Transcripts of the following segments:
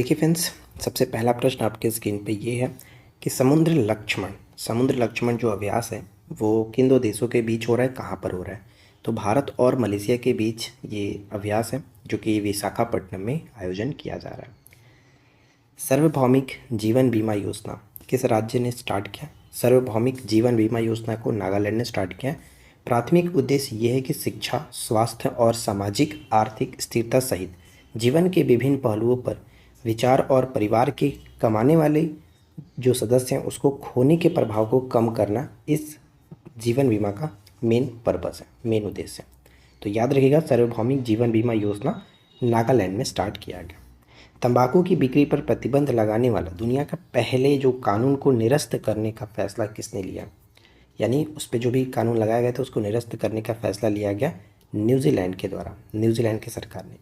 देखिए फ्रेंड्स, सबसे पहला प्रश्न आपके स्क्रीन पे ये है कि समुद्र लक्ष्मण जो अभ्यास है वो किन दो देशों के बीच हो रहा है, कहाँ पर हो रहा है। तो भारत और मलेशिया के बीच ये अभ्यास है जो कि विशाखापट्टनम में आयोजन किया जा रहा है। सार्वभौमिक जीवन बीमा योजना किस राज्य ने स्टार्ट किया? सार्वभौमिक जीवन बीमा योजना को नागालैंड ने स्टार्ट किया है। प्राथमिक उद्देश्य ये है कि शिक्षा, स्वास्थ्य और सामाजिक आर्थिक स्थिरता सहित जीवन के विभिन्न पहलुओं पर विचार और परिवार के कमाने वाले जो सदस्य हैं उसको खोने के प्रभाव को कम करना इस जीवन बीमा का मेन पर्पस है, मेन उद्देश्य है। तो याद रखिएगा, सार्वभौमिक जीवन बीमा योजना नागालैंड में स्टार्ट किया गया। तंबाकू की बिक्री पर प्रतिबंध लगाने वाला दुनिया का पहले जो कानून को निरस्त करने का फैसला किसने लिया? यानी उस पर जो भी कानून लगाया गया था उसको निरस्त करने का फैसला लिया गया न्यूजीलैंड के द्वारा, न्यूजीलैंड की सरकार ने।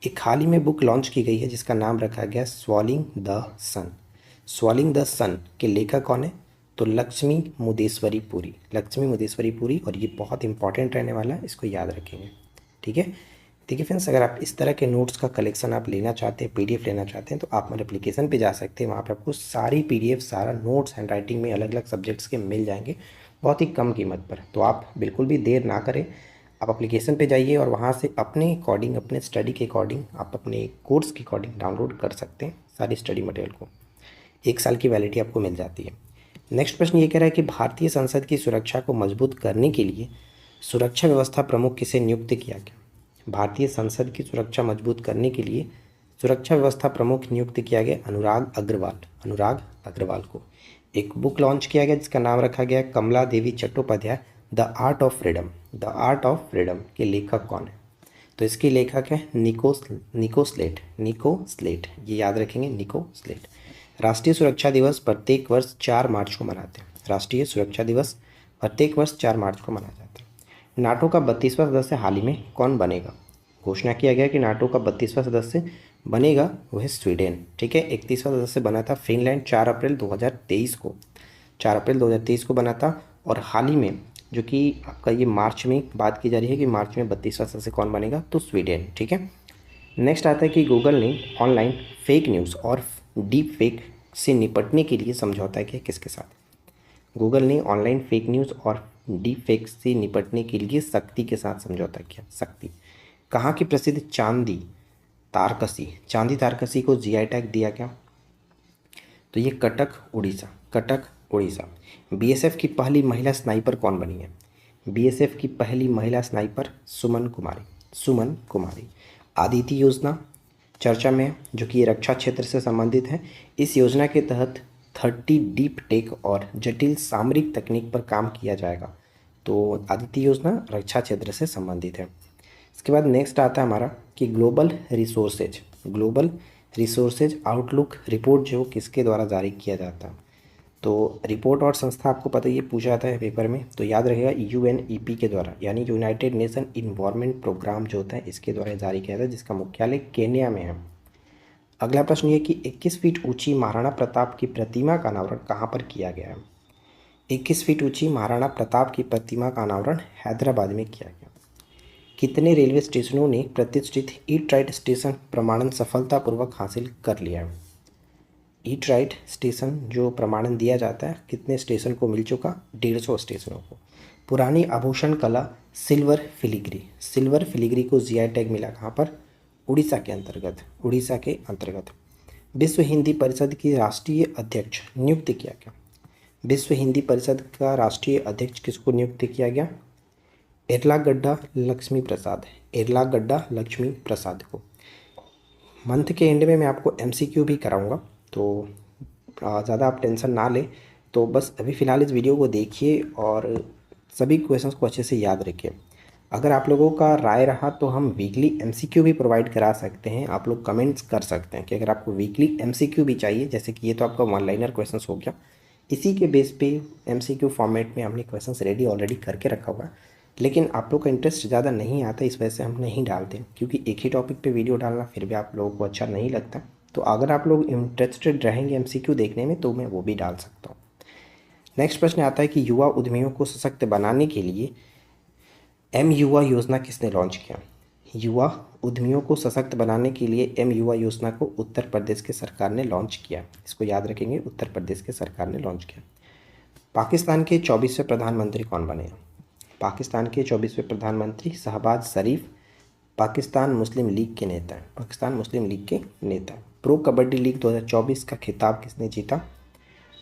एक हाल ही में बुक लॉन्च की गई है जिसका नाम रखा गया swallowing the sun. Swallowing the sun के लेखक कौन है? तो लक्ष्मी मुदेश्वरी पुरी। और ये बहुत इंपॉर्टेंट रहने वाला है, इसको याद रखेंगे, ठीक है। देखिए फ्रेंड्स, अगर आप इस तरह के नोट्स का कलेक्शन आप लेना चाहते हैं, पीडीएफ लेना चाहते हैं, तो आप मेरे एप्लीकेशन पे जा सकते हैं। वहाँ पे आपको सारी पीडीएफ, सारा नोट्स हैंड राइटिंग में अलग अलग सब्जेक्ट्स के मिल जाएंगे बहुत ही कम कीमत पर। तो आप बिल्कुल भी देर ना करें, आप एप्लीकेशन पे जाइए और वहाँ से अपने अकॉर्डिंग, अपने स्टडी के अकॉर्डिंग, आप अपने कोर्स के अकॉर्डिंग डाउनलोड कर सकते हैं सारी स्टडी मटेरियल को। 1 साल की वैलिडिटी आपको मिल जाती है। नेक्स्ट प्रश्न ये कह रहा है कि भारतीय संसद की सुरक्षा को मजबूत करने के लिए सुरक्षा व्यवस्था प्रमुख किसे नियुक्त किया गया? भारतीय संसद की सुरक्षा मजबूत करने के लिए सुरक्षा व्यवस्था प्रमुख नियुक्त किया गया अनुराग अग्रवाल को। एक बुक लॉन्च किया गया जिसका नाम रखा गया Kamala Devi Chattopadhyay, the art of freedom के लेखक कौन है? तो इसके लेखक है निको स्लेट, ये याद रखेंगे, निको स्लेट। राष्ट्रीय सुरक्षा दिवस प्रत्येक वर्ष 4 मार्च को मनाते हैं। राष्ट्रीय सुरक्षा दिवस प्रत्येक वर्ष 4 मार्च को मनाया जाता है। नाटो का 32वां सदस्य हाल ही में कौन बनेगा? घोषणा किया गया कि नाटो का 32वां सदस्य बनेगा वो है स्वीडन, ठीक है। 31वां सदस्य बना था फिनलैंड 4 अप्रैल 2023 को बना था। और हाल ही में जो कि आपका ये मार्च में बात की जा रही है कि मार्च में 32वां सदस्य कौन बनेगा, तो स्वीडन, ठीक है। नेक्स्ट आता है कि गूगल ने ऑनलाइन फेक न्यूज़ और डीप फेक से निपटने के लिए समझौता किया किसके साथ? गूगल ने ऑनलाइन फेक न्यूज़ और डीप फेक से निपटने के लिए शक्ति के साथ समझौता किया। शक्ति कहाँ की प्रसिद्ध चांदी तारकसी को जीआई टैग दिया गया? तो ये कटक उड़ीसा। बीएसएफ की पहली महिला स्नाइपर कौन बनी है? बीएसएफ की पहली महिला स्नाइपर सुमन कुमारी। आदित्य योजना चर्चा में, जो कि ये रक्षा क्षेत्र से संबंधित है। इस योजना के तहत 30 डीप टेक और जटिल सामरिक तकनीक पर काम किया जाएगा। तो आदित्य योजना रक्षा क्षेत्र से संबंधित है। इसके बाद नेक्स्ट आता है हमारा कि ग्लोबल रिसोर्सेज आउटलुक रिपोर्ट जो किसके द्वारा जारी किया जाता है? तो रिपोर्ट और संस्था आपको पता ही है, पूछा जाता है पेपर में, तो याद रहेगा यूएनईपी के द्वारा, यानी यूनाइटेड नेशन इन्वायरमेंट प्रोग्राम जो होता है इसके द्वारा जारी किया जाता है, जिसका मुख्यालय केन्या में है। अगला प्रश्न ये कि 21 फीट ऊंची महाराणा प्रताप की प्रतिमा का अनावरण कहाँ पर किया गया है? 21 फीट ऊंची महाराणा प्रताप की प्रतिमा का अनावरण हैदराबाद में किया गया। कितने रेलवे स्टेशनों ने प्रतिष्ठित ईट राइट स्टेशन प्रमाणन सफलतापूर्वक हासिल कर लिया है? ईट राइट स्टेशन जो प्रमाणन दिया जाता है, कितने स्टेशन को मिल चुका? 150 स्टेशनों को। पुरानी आभूषण कला सिल्वर फिलिग्री को जीआई टैग मिला कहाँ पर? उड़ीसा के अंतर्गत। विश्व हिंदी परिषद की राष्ट्रीय अध्यक्ष नियुक्त किया गया? विश्व हिंदी परिषद का राष्ट्रीय अध्यक्ष किसको नियुक्त किया गया? एर्लागड्डा लक्ष्मी प्रसाद को। मंथ के एंड में मैं आपको एमसीक्यू भी कराऊंगा, तो ज़्यादा आप टेंशन ना लें। तो बस अभी फ़िलहाल इस वीडियो को देखिए और सभी क्वेश्चंस को अच्छे से याद रखिए। अगर आप लोगों का राय रहा तो हम वीकली एमसीक्यू भी प्रोवाइड करा सकते हैं। आप लोग कमेंट्स कर सकते हैं कि अगर आपको वीकली एमसीक्यू भी चाहिए, जैसे कि ये तो आपका 1 लाइनर क्वेश्चंस हो गया, इसी के बेस पे एमसीक्यू फॉर्मेट में हमने क्वेश्चंस ऑलरेडी करके रखा हुआ है। लेकिन आप लोग का इंटरेस्ट ज़्यादा नहीं आता, इस वजह से हम नहीं डालते, क्योंकि एक ही टॉपिक पे वीडियो डालना फिर भी आप लोगों को अच्छा नहीं लगता। तो अगर आप लोग इंटरेस्टेड रहेंगे एमसीक्यू देखने में तो मैं वो भी डाल सकता हूँ। नेक्स्ट प्रश्न आता है कि युवा उद्यमियों को सशक्त बनाने के लिए एम युवा योजना किसने लॉन्च किया? युवा उद्यमियों को सशक्त बनाने के लिए एम युवा योजना को उत्तर प्रदेश के सरकार ने लॉन्च किया। इसको याद रखेंगे, उत्तर प्रदेश के सरकार ने लॉन्च किया। पाकिस्तान के 24वें प्रधानमंत्री कौन बने? पाकिस्तान के 24वें प्रधानमंत्री शहबाज शरीफ पाकिस्तान मुस्लिम लीग के नेता हैं। पाकिस्तान मुस्लिम लीग के नेता हैं। प्रो कबड्डी लीग 2024 का खिताब किसने जीता?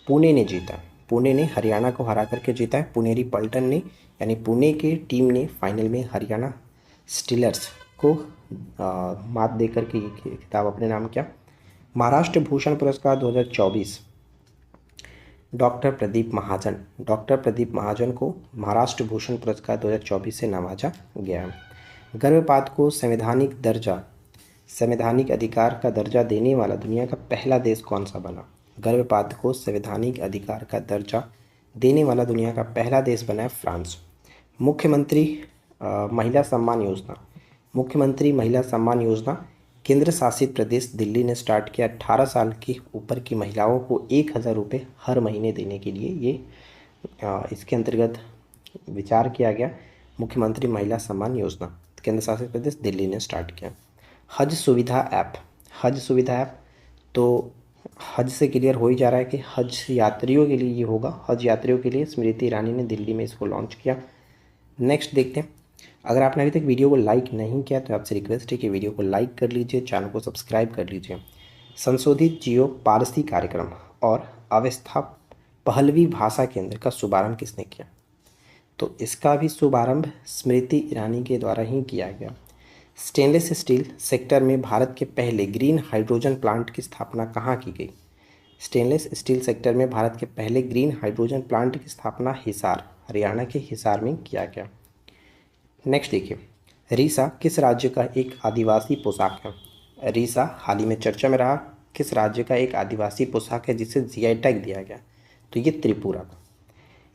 पुणे ने जीता। पुणे ने हरियाणा को हरा करके जीता है। पुनेरी पल्टन ने, यानी पुणे की टीम ने फाइनल में हरियाणा स्टीलर्स को मात दे करके ये खिताब अपने नाम किया। महाराष्ट्र भूषण पुरस्कार 2024 डॉक्टर प्रदीप महाजन, डॉक्टर प्रदीप महाजन को महाराष्ट्र भूषण पुरस्कार 2024 से नवाजा गया है। गर्भपात को संवैधानिक अधिकार का दर्जा देने वाला दुनिया का पहला देश कौन सा बना? गर्भपात को संवैधानिक अधिकार का दर्जा देने वाला दुनिया का पहला देश बना है फ्रांस। मुख्यमंत्री महिला सम्मान योजना, मुख्यमंत्री महिला सम्मान योजना केंद्र शासित प्रदेश दिल्ली ने स्टार्ट किया। 18 साल के ऊपर की महिलाओं को 1,000 रुपये हर महीने देने के लिए ये इसके अंतर्गत विचार किया गया। मुख्यमंत्री महिला सम्मान योजना केंद्र शासित प्रदेश दिल्ली ने स्टार्ट किया। हज सुविधा ऐप, हज सुविधा ऐप तो हज से क्लियर हो ही जा रहा है कि हज यात्रियों के लिए ये होगा। हज यात्रियों के लिए स्मृति ईरानी ने दिल्ली में इसको लॉन्च किया। नेक्स्ट देखते हैं। अगर आपने अभी तक वीडियो को लाइक नहीं किया तो आपसे रिक्वेस्ट है कि वीडियो को लाइक कर लीजिए, चैनल को सब्सक्राइब कर लीजिए। संशोधित जियो पारसी कार्यक्रम और अवस्था पहलवी भाषा केंद्र का शुभारंभ किसने किया? तो इसका भी शुभारंभ स्मृति ईरानी के द्वारा ही किया गया। स्टेनलेस स्टील सेक्टर में भारत के पहले ग्रीन हाइड्रोजन प्लांट की स्थापना कहाँ की गई? स्टेनलेस स्टील सेक्टर में भारत के पहले ग्रीन हाइड्रोजन प्लांट की स्थापना हिसार, हरियाणा के हिसार में किया गया। नेक्स्ट देखिए, रीसा किस राज्य का एक आदिवासी पोशाक है? रीसा हाल ही में चर्चा में रहा। किस राज्य का एक आदिवासी पोशाक है जिसे जीआई टैग दिया गया? तो ये त्रिपुरा का।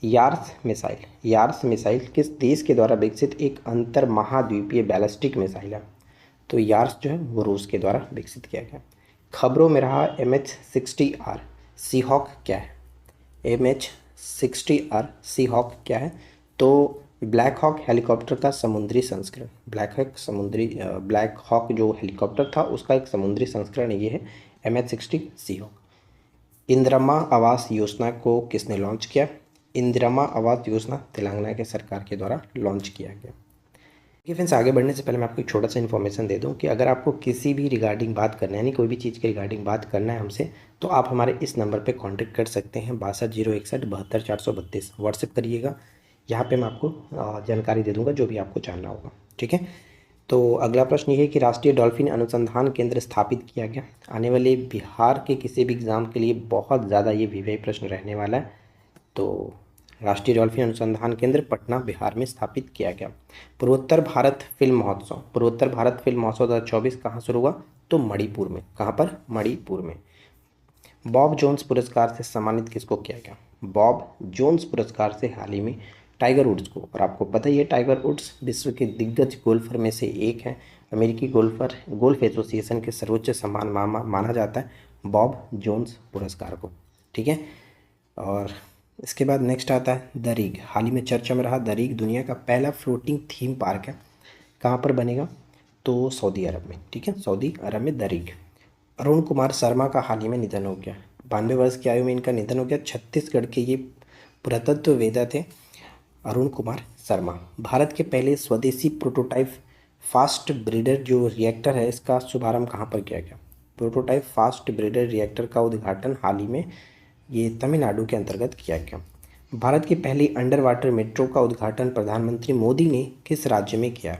यार्स मिसाइल किस देश के द्वारा विकसित एक अंतर महाद्वीपीय बैलिस्टिक मिसाइल है? तो यार्स जो है वो रूस के द्वारा विकसित किया गया। खबरों में रहा MH-60R सीहॉक क्या है? MH-60R सीहॉक क्या है? तो ब्लैक हॉक हेलीकॉप्टर का समुद्री संस्करण। ब्लैक हॉक जो हेलीकॉप्टर था उसका एक समुद्री संस्करण ये है MH-60 सीहॉक। इंदिरा आवास योजना को किसने लॉन्च किया? इंदिरा आवास योजना तेलंगाना के सरकार के द्वारा लॉन्च किया गया। देखिए फ्रेंड्स, आगे बढ़ने से पहले मैं आपको एक छोटा सा इन्फॉर्मेशन दे दूं कि अगर आपको किसी भी रिगार्डिंग बात करना है, यानी कोई भी चीज़ के रिगार्डिंग बात करना है हमसे, तो आप हमारे इस नंबर पे कांटेक्ट कर सकते हैं 620161 72 432। व्हाट्सएप करिएगा, यहाँ पे मैं आपको जानकारी दे दूँगा जो भी आपको जानना होगा। ठीक है। तो अगला प्रश्न ये है कि राष्ट्रीय डॉल्फिन अनुसंधान केंद्र स्थापित किया गया। आने वाले बिहार के किसी भी एग्ज़ाम के लिए बहुत ज़्यादा ये वीवीआई प्रश्न रहने वाला है। तो राष्ट्रीय डॉल्फिन अनुसंधान केंद्र पटना बिहार में स्थापित किया गया। पूर्वोत्तर भारत फिल्म महोत्सव 2024 कहाँ शुरू हुआ? तो मणिपुर में। कहाँ पर? मणिपुर में। बॉब जोन्स पुरस्कार से सम्मानित किसको किया गया? बॉब जोन्स पुरस्कार से हाल ही में टाइगर वुड्स को, और आपको पता ही है टाइगर वुड्स विश्व के दिग्गज गोल्फर में से एक है। अमेरिकी गोल्फ एसोसिएशन के सर्वोच्च सम्मान माना जाता है बॉब जोन्स पुरस्कार को। ठीक है। और इसके बाद नेक्स्ट आता है दरीग। हाल ही में चर्चा में रहा दरीग दुनिया का पहला फ्लोटिंग थीम पार्क है। कहाँ पर बनेगा? तो सऊदी अरब में। ठीक है, सऊदी अरब में दरीग। अरुण कुमार शर्मा का हाल ही में निधन हो गया। 92 वर्ष की आयु में इनका निधन हो गया। छत्तीसगढ़ के ये पुरातत्ववेत्ता थे अरुण कुमार शर्मा। भारत के पहले स्वदेशी प्रोटोटाइप फास्ट ब्रीडर जो रिएक्टर है इसका शुभारंभ कहाँ पर किया गया? प्रोटोटाइप फास्ट ब्रीडर रिएक्टर का उद्घाटन हाल ही में ये तमिलनाडु के अंतर्गत किया गया। भारत की पहली अंडर वाटर मेट्रो का उद्घाटन प्रधानमंत्री मोदी ने किस राज्य में किया?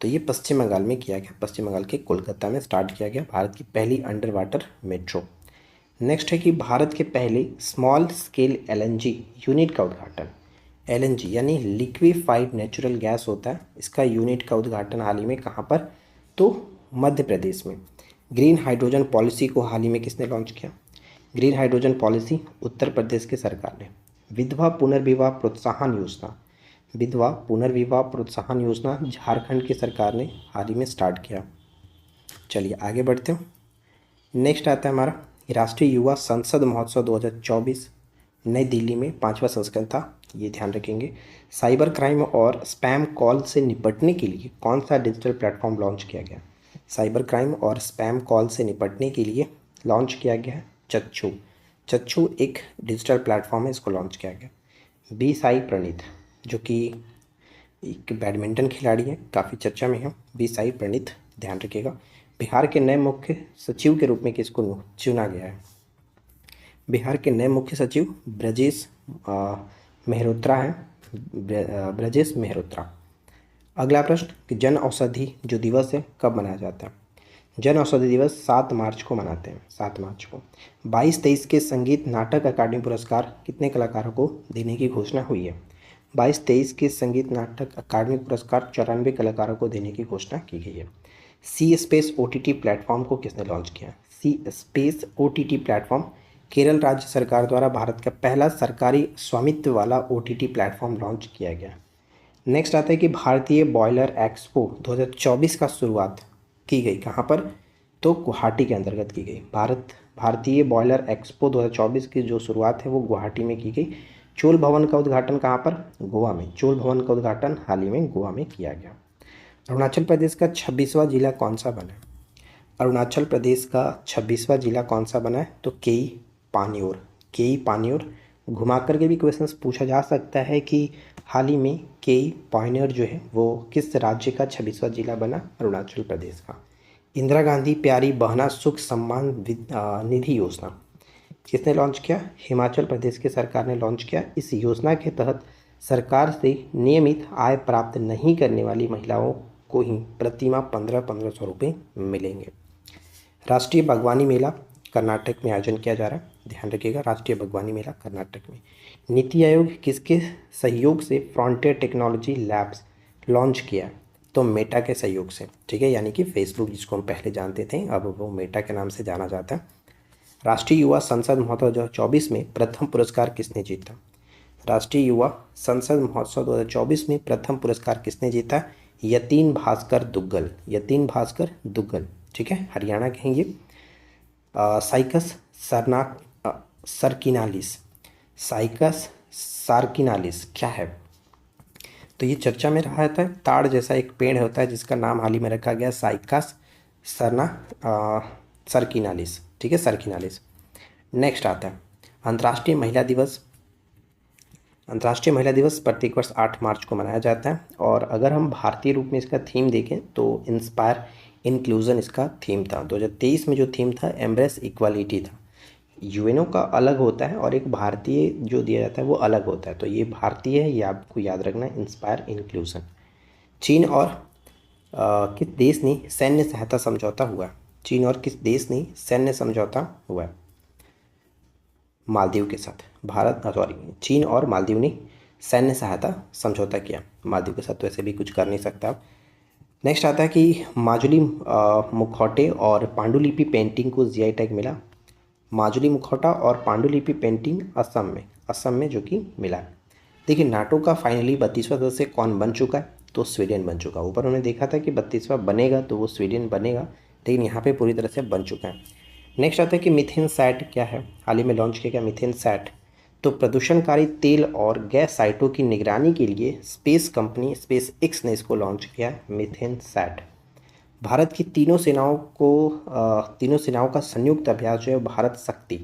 तो ये पश्चिम बंगाल में किया गया। पश्चिम बंगाल के कोलकाता में स्टार्ट किया गया भारत की पहली अंडर वाटर मेट्रो। नेक्स्ट है कि भारत के पहले स्मॉल स्केल LNG यूनिट का उद्घाटन। LNG यानी लिक्विफाइड नेचुरल गैस होता है, इसका यूनिट का उद्घाटन हाल ही में कहाँ पर? तो मध्य प्रदेश में। ग्रीन हाइड्रोजन पॉलिसी को हाल ही में किसने लॉन्च किया? Green hydrogen policy Uttar Pradesh की सरकार ने। विधवा पुनर्विवाह प्रोत्साहन योजना, विधवा पुनर्विवाह प्रोत्साहन योजना झारखंड की सरकार ने हाल ही में स्टार्ट किया। चलिए आगे बढ़ते हैं। नेक्स्ट आता है हमारा राष्ट्रीय युवा संसद महोत्सव 2024 नई दिल्ली में 5वां संस्करण था। ये ध्यान रखेंगे। साइबर क्राइम और स्पैम कॉल से निपटने के लिए कौन सा डिजिटल प्लेटफॉर्म लॉन्च किया गया? साइबर क्राइम और स्पैम कॉल से निपटने के लिए लॉन्च किया गया है चक्षु। चक्षु एक डिजिटल प्लेटफॉर्म है, इसको लॉन्च किया गया। बी साई प्रणीत, जो कि एक बैडमिंटन खिलाड़ी है, काफ़ी चर्चा में है। बी साई प्रणीत, ध्यान रखिएगा। बिहार के नए मुख्य सचिव के रूप में किसको चुना गया है? बिहार के नए मुख्य सचिव ब्रजेश मेहरोत्रा हैं। ब्रजेश मेहरोत्रा। अगला प्रश्न कि जन औषधि जो दिवस है कब मनाया जाता है? जन औषधि दिवस 7 मार्च को मनाते हैं, 7 मार्च को। 22-23 के संगीत नाटक अकादमी पुरस्कार कितने कलाकारों को देने की घोषणा हुई है? 22-23 के संगीत नाटक अकादमी पुरस्कार 94 कलाकारों को देने की घोषणा की गई है। सी स्पेस OTT प्लेटफॉर्म को किसने लॉन्च किया? सी स्पेस OTT प्लेटफॉर्म केरल राज्य सरकार द्वारा भारत का पहला सरकारी स्वामित्व वाला OTT प्लेटफॉर्म लॉन्च किया गया। नेक्स्ट आता है कि भारतीय बॉयलर एक्सपो 2024 का शुरुआत की गई कहाँ पर? तो गुवाहाटी के अंतर्गत की गई। भारतीय बॉयलर एक्सपो 2024 की जो शुरुआत है वो गुवाहाटी में की गई। चोल भवन का उद्घाटन कहाँ पर? गोवा में। चोल भवन का उद्घाटन हाल ही में गोवा में किया गया। अरुणाचल प्रदेश का 26वां जिला कौन सा बना है? अरुणाचल प्रदेश का 26वां जिला कौन सा बना है? तो केई पान्योर। केई पान्योर। घुमा करके भी क्वेश्चंस पूछा जा सकता है कि हाल ही में केई पान्योर जो है वो किस राज्य का 26वां जिला बना? अरुणाचल प्रदेश का। इंदिरा गांधी प्यारी बहना सुख सम्मान निधि योजना किसने लॉन्च किया? हिमाचल प्रदेश की सरकार ने लॉन्च किया। इस योजना के तहत सरकार से नियमित आय प्राप्त नहीं करने वाली महिलाओं को ही प्रतिमाह 1500 रुपये मिलेंगे। राष्ट्रीय बागवानी मेला कर्नाटक में आयोजन किया जा रहा है, ध्यान रखिएगा। राष्ट्रीय बागवानी मेला कर्नाटक में। नीति आयोग किसके सहयोग से फ्रंटियर टेक्नोलॉजी लैब्स लॉन्च किया? तो मेटा के सहयोग से, ठीक है, यानी कि फेसबुक जिसको हम पहले जानते थे अब वो मेटा के नाम से जाना जाता है। राष्ट्रीय युवा संसद महोत्सव 2024 में प्रथम पुरस्कार किसने जीता? राष्ट्रीय युवा संसद महोत्सव 2024 में प्रथम पुरस्कार किसने जीता? यतीन भास्कर दुग्गल। यतीन भास्कर दुग्गल, ठीक है, हरियाणा के हैं ये। साइकस सर्किनालिस। साइकस सार्किनालिस क्या है? तो ये चर्चा में रहा था। ताड़ जैसा एक पेड़ होता है जिसका नाम हाल ही में रखा गया साइकस सर्किनालिस, ठीक है, सर्किनालिस। नेक्स्ट आता है अंतर्राष्ट्रीय महिला दिवस। अंतर्राष्ट्रीय महिला दिवस प्रत्येक वर्ष 8 मार्च को मनाया जाता है। और अगर हम भारतीय रूप में इसका थीम देखें तो इंस्पायर इंक्लूजन इसका थीम था। 2023 में जो थीम था एम्ब्रेस इक्वालिटी था। यूएनओ का अलग होता है और एक भारतीय जो दिया जाता है वो अलग होता है, तो ये भारतीय है, ये आपको याद रखना है, इंस्पायर इंक्लूजन। चीन और किस देश ने सैन्य सहायता समझौता हुआ? चीन और किस देश ने सैन्य समझौता हुआ? मालदीव के साथ। चीन और मालदीव ने सैन्य सहायता समझौता किया। मालदीव के साथ तो ऐसे भी कुछ कर नहीं सकता आप। नेक्स्ट आता है कि माजुली मुखौटे और पांडुलिपि पेंटिंग को जीआई टैग मिला। माजुली मुखौटा और पांडुलिपि पेंटिंग असम में जो कि मिला। देखिए नाटो का फाइनली 32वां सदस्य कौन बन चुका है? तो स्वीडन बन चुका। ऊपर उन्होंने देखा था कि 32वां बनेगा तो वो स्वीडन बनेगा, लेकिन यहाँ पे पूरी तरह से बन चुका है। नेक्स्ट आता है कि मीथेन सैट क्या है? हाल ही में लॉन्च किया गया मीथेन सैट। तो प्रदूषणकारी तेल और गैस साइटों की निगरानी के लिए स्पेस कंपनी स्पेस एक्स ने इसको लॉन्च किया, मीथेन सैट। भारत की तीनों सेनाओं का संयुक्त अभ्यास जो है भारत शक्ति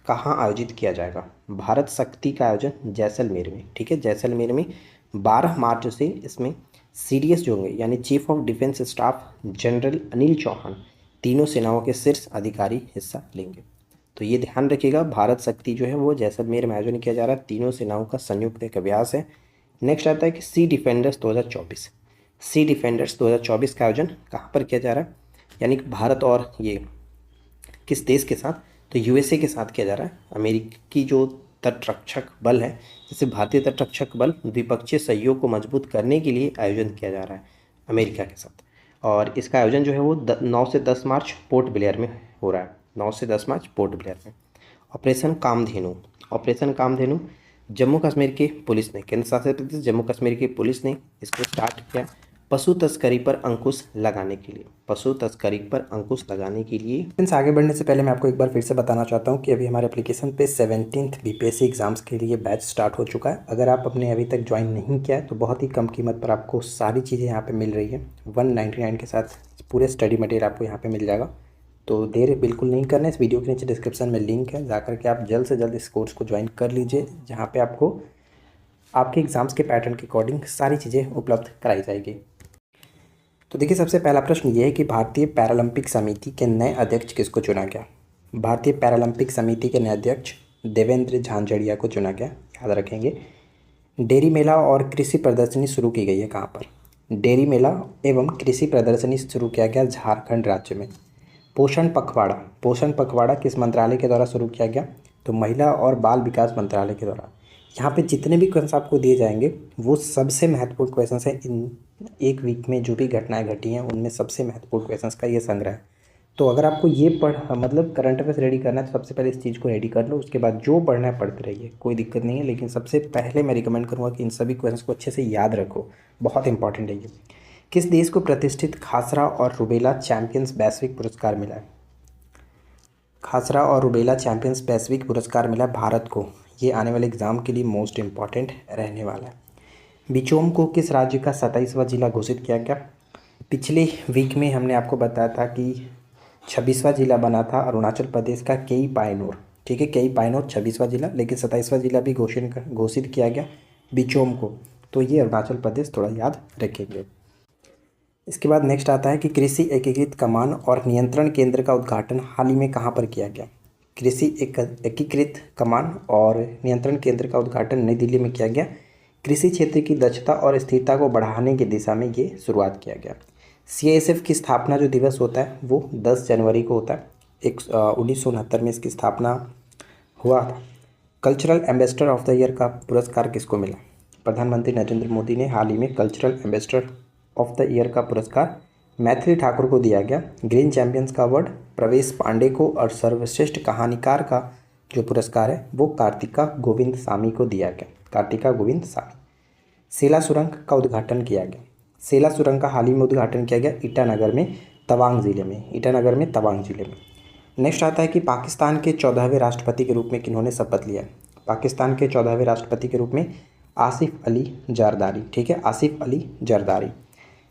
कहाँ आयोजित किया जाएगा? भारत शक्ति का आयोजन जैसलमेर में, ठीक है, जैसलमेर में 12 मार्च से इसमें सीडीएस जो होंगे यानी chief of defence staff general Anil Chauhan, तीनों सेनाओं के शीर्ष अधिकारी हिस्सा लेंगे। तो ये ध्यान रखिएगा, भारत शक्ति जो है वो जैसलमेर में आयोजन किया जा रहा है, तीनों सेनाओं का संयुक्त एक अभ्यास है। नेक्स्ट आता है कि सी डिफेंडर्स 2024। सी डिफेंडर्स 2024 का आयोजन कहाँ पर किया जा रहा है? यानी कि भारत और ये किस देश के साथ? तो यूएसए के साथ किया जा रहा है। अमेरिकी जो तटरक्षक बल है, जैसे भारतीय तटरक्षक बल, द्विपक्षीय सहयोग को मजबूत करने के लिए आयोजन किया जा रहा है अमेरिका के साथ। और इसका आयोजन जो है वो 9 से 10 मार्च पोर्ट ब्लेयर में हो रहा है। 9 से 10 मार्च पोर्ट ब्लेयर में। ऑपरेशन कामधेनु जम्मू कश्मीर की पुलिस ने, केंद्र शासित प्रदेश जम्मू कश्मीर की पुलिस ने इसको स्टार्ट किया। पशु तस्करी पर अंकुश लगाने के लिए, पशु तस्करी पर अंकुश लगाने के लिए। फ्रेंड्स, आगे बढ़ने से पहले मैं आपको एक बार फिर से बताना चाहता हूं कि अभी हमारे एप्लीकेशन पे 17th बीपीएससी एग्ज़ाम्स के लिए बैच स्टार्ट हो चुका है। अगर आप अपने अभी तक ज्वाइन नहीं किया है तो बहुत ही कम कीमत पर आपको सारी चीज़ें यहाँ पर मिल रही है। 199 के साथ पूरे स्टडी मटेरियल आपको यहाँ पर मिल जाएगा। तो देर बिल्कुल नहीं करना, इस वीडियो के नीचे डिस्क्रिप्शन में लिंक है, जाकर के आप जल्द से जल्द इस कोर्स को ज्वाइन कर लीजिए, जहाँ पे आपको आपके एग्ज़ाम्स के पैटर्न के अकॉर्डिंग सारी चीज़ें उपलब्ध कराई जाएगी। तो देखिए, सबसे पहला प्रश्न ये है कि भारतीय पैरालंपिक समिति के नए अध्यक्ष किसको चुना गया। भारतीय पैरालंपिक समिति के नए अध्यक्ष देवेंद्र झांझड़िया को चुना गया, याद रखेंगे। डेयरी मेला और कृषि प्रदर्शनी शुरू की गई है कहाँ पर? डेयरी मेला एवं कृषि प्रदर्शनी शुरू किया गया झारखंड राज्य में। पोषण पखवाड़ा किस मंत्रालय के द्वारा शुरू किया गया? तो महिला और बाल विकास मंत्रालय के द्वारा। यहाँ पे जितने भी क्वेश्चन आपको दिए जाएंगे वो सबसे महत्वपूर्ण क्वेश्चन है। इन एक वीक में जो भी घटनाएं घटी हैं उनमें सबसे महत्वपूर्ण क्वेश्चन का ये संग्रह है। तो अगर आपको ये मतलब करंट अफेयर्स रेडी करना है तो सबसे पहले इस चीज़ को रेडी कर लो, उसके बाद जो पढ़ना है पढ़ते रहिए, कोई दिक्कत नहीं है। लेकिन सबसे पहले मैं रिकमेंड करूँगा कि इन सभी क्वेश्चन को अच्छे से याद रखो, बहुत इंपॉर्टेंट है ये। किस देश को प्रतिष्ठित खासरा और रुबेला चैंपियंस वैश्विक पुरस्कार मिला है? खासरा और रुबेला चैंपियंस वैश्विक पुरस्कार मिला भारत को। ये आने वाले एग्ज़ाम के लिए मोस्ट इम्पॉर्टेंट रहने वाला है। बिचौम को किस राज्य का 27वां जिला घोषित किया गया? पिछले वीक में हमने आपको बताया था कि 26वां जिला बना था अरुणाचल प्रदेश का केई पायनोर, ठीक है, केई पायनोर 26वां जिला, लेकिन 27वां जिला भी घोषित किया गया बिचौम को। तो ये अरुणाचल प्रदेश थोड़ा याद रखेंगे। इसके बाद नेक्स्ट आता है कि कृषि एकीकृत कमान और नियंत्रण केंद्र का उद्घाटन हाल ही में कहाँ पर किया गया? कृषि एकीकृत कमान और नियंत्रण केंद्र का उद्घाटन नई दिल्ली में किया गया। कृषि क्षेत्र की दक्षता और स्थिरता को बढ़ाने की दिशा में ये शुरुआत किया गया। सीआईएसएफ की स्थापना जो दिवस होता है वो 10 जनवरी को होता है। 1969 में इसकी स्थापना हुआ था। Cultural ambassador of the year का पुरस्कार किसको मिला? प्रधानमंत्री नरेंद्र मोदी ने हाल ही में cultural ambassador of the year का पुरस्कार मैथिली ठाकुर को दिया गया। ग्रीन चैंपियंस का अवार्ड प्रवेश पांडे को और सर्वश्रेष्ठ कहानीकार का जो पुरस्कार है वो कार्तिका गोविंद सामी को दिया गया। कार्तिका गोविंद सामी। सेला सुरंग का उद्घाटन किया गया। सेला सुरंग का हाल ही में उद्घाटन किया गया ईटानगर में तवांग ज़िले में। नेक्स्ट आता है कि पाकिस्तान के 14वें राष्ट्रपति के रूप में किन्होंने शपथ लिया? पाकिस्तान के 14वें राष्ट्रपति के रूप में आसिफ अली जरदारी, ठीक है, आसिफ अली जरदारी।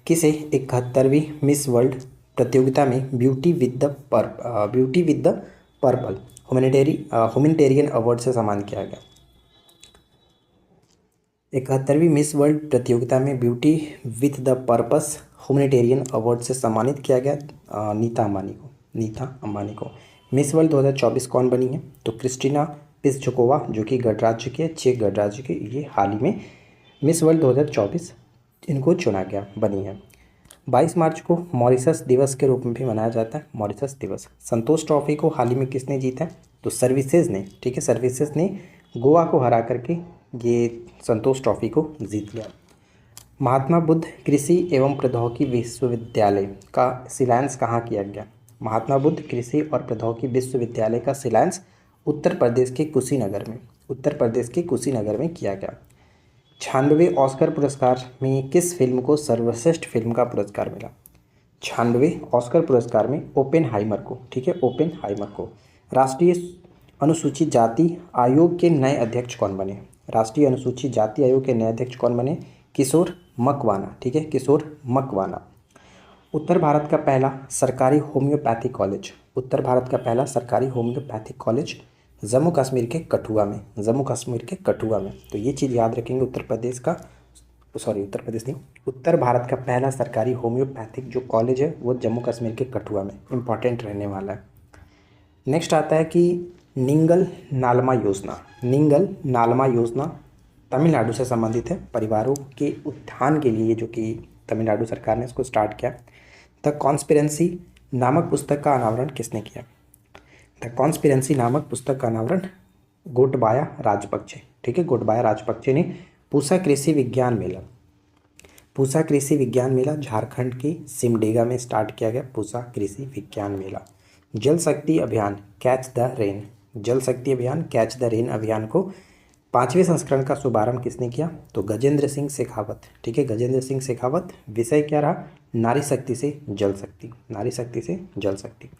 किसे 71वीं मिस वर्ल्ड प्रतियोगिता में beauty with the purple humanitarian award से सम्मानित किया गया? 71वीं मिस वर्ल्ड प्रतियोगिता में beauty with the purpose humanitarian award से सम्मानित किया गया नीता अंबानी को। मिस वर्ल्ड 2024 कौन बनी है? तो क्रिस्टीना पिस्जुकोवा, जो कि गणराज्य के चेक गणराज्य के, ये हाल ही में मिस वर्ल्ड 2024 इनको चुना गया, बनी है। 22 मार्च को मॉरिशस दिवस के रूप में भी मनाया जाता है, मॉरिशस दिवस। संतोष ट्रॉफी को हाल ही में किसने जीता है? तो सर्विसेज ने, ठीक है, सर्विसेज ने गोवा को हरा करके ये संतोष ट्रॉफी को जीत लिया। महात्मा बुद्ध कृषि एवं प्रौद्योगिकी विश्वविद्यालय का शिलान्यास कहाँ किया गया? महात्मा बुद्ध कृषि और प्रौद्योगिकी विश्वविद्यालय का शिलान्यास उत्तर प्रदेश के कुशीनगर में किया गया। 96वें ऑस्कर पुरस्कार में किस फिल्म को सर्वश्रेष्ठ फिल्म का पुरस्कार मिला? 96वें ऑस्कर पुरस्कार में ओपेनहाइमर को, ठीक है, ओपेनहाइमर को। राष्ट्रीय अनुसूचित जाति आयोग के नए अध्यक्ष कौन बने? राष्ट्रीय अनुसूचित जाति आयोग के नए अध्यक्ष कौन बने? किशोर मकवाना, ठीक है, किशोर मकवाना। उत्तर भारत का पहला सरकारी होम्योपैथिक कॉलेज जम्मू कश्मीर के कठुआ में। तो ये चीज़ याद रखेंगे, उत्तर भारत का पहला सरकारी होम्योपैथिक जो कॉलेज है वो जम्मू कश्मीर के कठुआ में, इंपॉर्टेंट रहने वाला है। नेक्स्ट आता है कि निंगल नालमा योजना तमिलनाडु से संबंधित है। परिवारों के उत्थान के लिए जो कि तमिलनाडु सरकार ने इसको स्टार्ट किया। द कॉन्स्पिरेंसी नामक पुस्तक का अनावरण किसने किया? द कॉन्स्पिरेंसी नामक पुस्तक का अनावरण गोटबाया राजपक्षे, ठीक है, गोटबाया राजपक्षे ने। पूसा कृषि विज्ञान मेला झारखंड के सिमडेगा में स्टार्ट किया गया, पूसा कृषि विज्ञान मेला। जल शक्ति अभियान कैच द रेन अभियान को 5वें संस्करण का शुभारंभ किसने किया? तो गजेंद्र सिंह शेखावत। ठीक है, गजेंद्र सिंह शेखावत। विषय क्या रहा? नारी शक्ति से जल शक्ति, नारी शक्ति से जल शक्ति।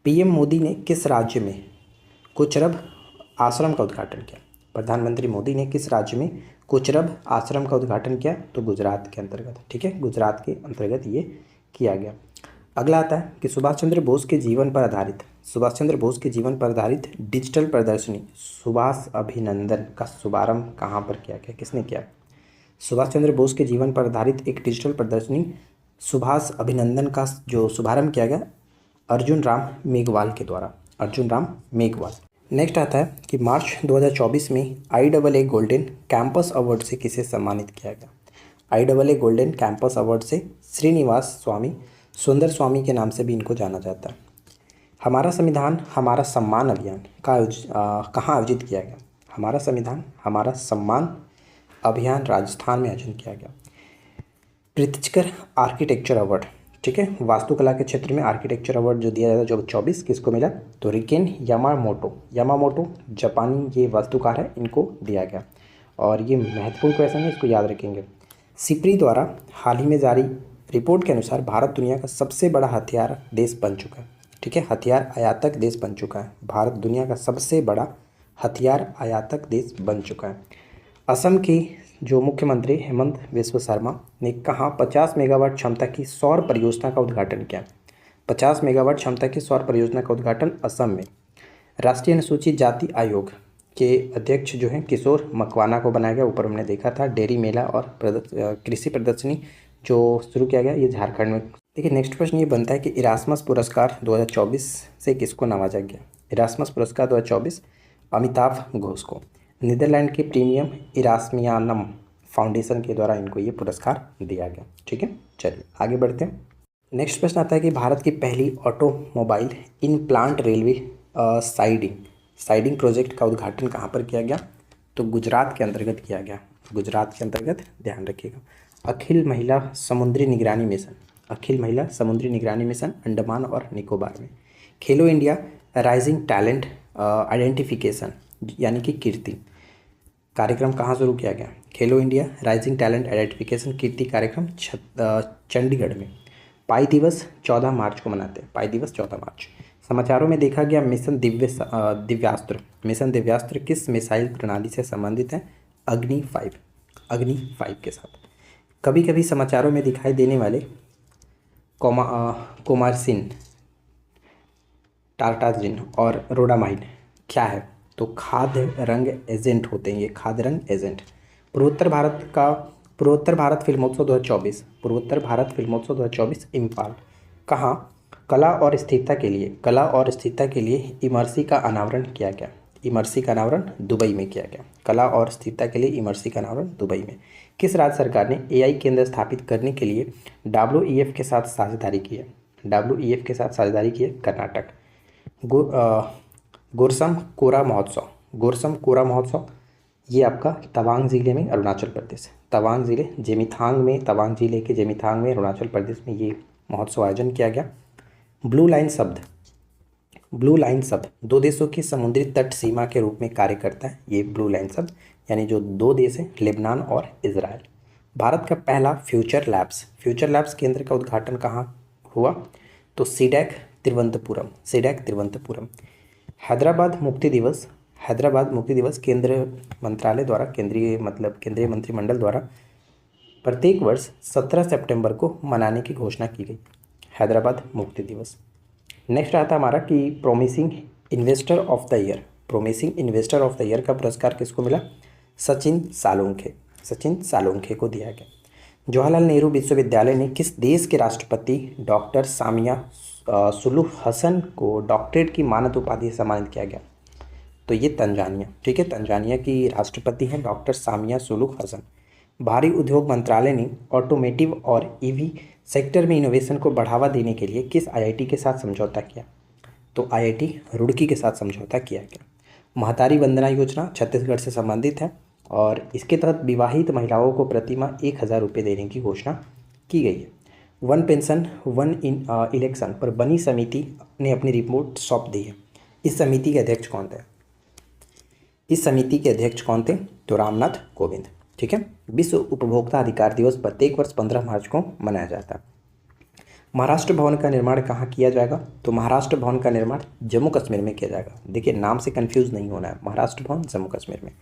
पीएम मोदी ने किस राज्य में कुचरब आश्रम का उद्घाटन किया? प्रधानमंत्री मोदी ने किस राज्य में कुचरब आश्रम का उद्घाटन किया? तो गुजरात के अंतर्गत। ठीक है, गुजरात के अंतर्गत ये किया गया। अगला आता है कि सुभाष चंद्र बोस के जीवन पर आधारित, सुभाष चंद्र बोस के जीवन पर आधारित डिजिटल प्रदर्शनी सुभाष अभिनंदन का शुभारंभ कहाँ पर किया गया? किसने किया? सुभाष चंद्र बोस के जीवन पर आधारित एक डिजिटल प्रदर्शनी सुभाष अभिनंदन का जो शुभारंभ किया गया अर्जुन राम मेघवाल के द्वारा, अर्जुन राम मेघवाल। नेक्स्ट आता है कि मार्च 2024 में IAA गोल्डन कैंपस अवार्ड से किसे सम्मानित किया गया? IAA गोल्डन कैंपस अवार्ड से श्रीनिवास स्वामी सुंदर स्वामी के नाम से भी इनको जाना जाता है। हमारा संविधान हमारा सम्मान अभियान कहाँ आयोजित किया गया? हमारा संविधान हमारा सम्मान अभियान राजस्थान में आयोजन किया गया। प्रीतिचकर आर्किटेक्चर अवार्ड, ठीक है, वास्तुकला के क्षेत्र में आर्किटेक्चर अवार्ड जो दिया जाता है जो 24 किसको मिला? तो रिकेन यामामोटो जापानी ये वास्तुकार है, इनको दिया गया। और ये महत्वपूर्ण क्वेश्चन है, इसको याद रखेंगे। सिप्री द्वारा हाल ही में जारी रिपोर्ट के अनुसार भारत दुनिया का सबसे बड़ा हथियार देश बन चुका है। ठीक है, हथियार आयातक देश बन चुका है। भारत दुनिया का सबसे बड़ा हथियार आयातक देश बन चुका है। असम के जो मुख्यमंत्री हेमंत बिस्वा शर्मा ने कहाँ 50 मेगावाट क्षमता की सौर परियोजना का उद्घाटन किया? 50 मेगावाट क्षमता की सौर परियोजना का उद्घाटन असम में राष्ट्रीय अनुसूचित जाति आयोग के अध्यक्ष जो हैं किशोर मकवाना को बनाया गया। ऊपर हमने देखा था डेयरी मेला और कृषि प्रदर्शनी जो शुरू किया गया, ये झारखंड में। देखिए, नेक्स्ट प्रश्न ये बनता है कि इरास्मस पुरस्कार 2024 से किसको नवाजा गया? इरास्मस पुरस्कार 2024 अमिताभ घोष को। नीदरलैंड के प्रीमियम इरास्मियानम फाउंडेशन के द्वारा इनको ये पुरस्कार दिया गया। ठीक है, चलिए आगे बढ़ते हैं। नेक्स्ट प्रश्न आता है कि भारत की पहली automobile in plant railway siding project का उद्घाटन कहाँ पर किया गया? तो गुजरात के अंतर्गत किया गया। गुजरात के अंतर्गत, ध्यान रखिएगा। अखिल महिला समुद्री निगरानी मिशन अंडमान और निकोबार में। खेलो इंडिया राइजिंग टैलेंट आइडेंटिफिकेशन यानी कि कीर्ति कार्यक्रम कहाँ शुरू किया गया? खेलो इंडिया राइजिंग टैलेंट आइडेंटिफिकेशन कीर्ति कार्यक्रम चंडीगढ़ में। पाई दिवस 14 मार्च को मनाते हैं, पाई दिवस 14 मार्च। समाचारों में देखा गया मिशन दिव्यास्त्र किस मिसाइल प्रणाली से संबंधित है? अग्नि 5 के साथ। कभी कभी समाचारों में दिखाई देने वाले कोमारसिन, टार्टाजिन और रोडामाइन क्या है? तो खाद्य रंग एजेंट होते हैं ये, खाद्य रंग एजेंट। पूर्वोत्तर भारत फिल्मोत्सव 2024 इम्फाल कहाँ कला और स्थिरता के लिए इमर्सी का अनावरण किया गया? इमर्सी का अनावरण दुबई में किया गया। कला और स्थिरता के लिए इमर्सी का अनावरण दुबई में। किस राज्य सरकार ने AI केंद्र स्थापित करने के लिए WEF के साथ साझेदारी की है? WEF के साथ साझेदारी की है कर्नाटक। गोरसम कोरा महोत्सव ये आपका तवांग ज़िले में अरुणाचल प्रदेश, तवांग ज़िले के जेमिथांग में अरुणाचल प्रदेश में ये महोत्सव आयोजन किया गया। ब्लू लाइन शब्द दो देशों की समुद्री तट सीमा के रूप में कार्य करता है। ये ब्लू लाइन शब्द यानी जो दो देश हैं लेबनान और इजराइल। भारत का पहला फ्यूचर लैब्स केंद्र का उद्घाटन कहाँ हुआ? तो सीडैक तिरुवनंतपुरम। हैदराबाद मुक्ति दिवस केंद्रीय मंत्रिमंडल द्वारा प्रत्येक वर्ष 17 सितंबर को मनाने की घोषणा की गई। हैदराबाद मुक्ति दिवस। नेक्स्ट आता हमारा कि promising investor of the year का पुरस्कार किसको मिला? सचिन सालोंखे को दिया गया। जवाहरलाल नेहरू विश्वविद्यालय ने किस देश के राष्ट्रपति डॉक्टर सामिया सुलूह हसन को डॉक्टरेट की मानद उपाधि से सम्मानित किया गया? तो ये तंजानिया। ठीक है, तंजानिया की राष्ट्रपति हैं डॉक्टर सामिया सुलूह हसन। भारी उद्योग मंत्रालय ने ऑटोमेटिव और EV सेक्टर में इनोवेशन को बढ़ावा देने के लिए किस IIT के साथ समझौता किया? तो IIT रुड़की के साथ समझौता किया गया। महतारी वंदना योजना छत्तीसगढ़ से संबंधित है और इसके तहत विवाहित महिलाओं को प्रतिमाह 1000 रुपये देने की घोषणा की गई है। वन पेंशन वन इलेक्शन पर बनी समिति ने अपनी रिपोर्ट सौंप दी है। इस समिति के अध्यक्ष कौन थे? इस समिति के अध्यक्ष कौन थे? तो रामनाथ कोविंद। ठीक है। विश्व उपभोक्ता अधिकार दिवस प्रत्येक वर्ष 15 मार्च को मनाया जाता है। महाराष्ट्र भवन का निर्माण कहाँ किया जाएगा? तो महाराष्ट्र भवन का निर्माण जम्मू कश्मीर में किया जाएगा। देखिए, नाम से कंफ्यूज नहीं होना है, महाराष्ट्र भवन जम्मू कश्मीर में।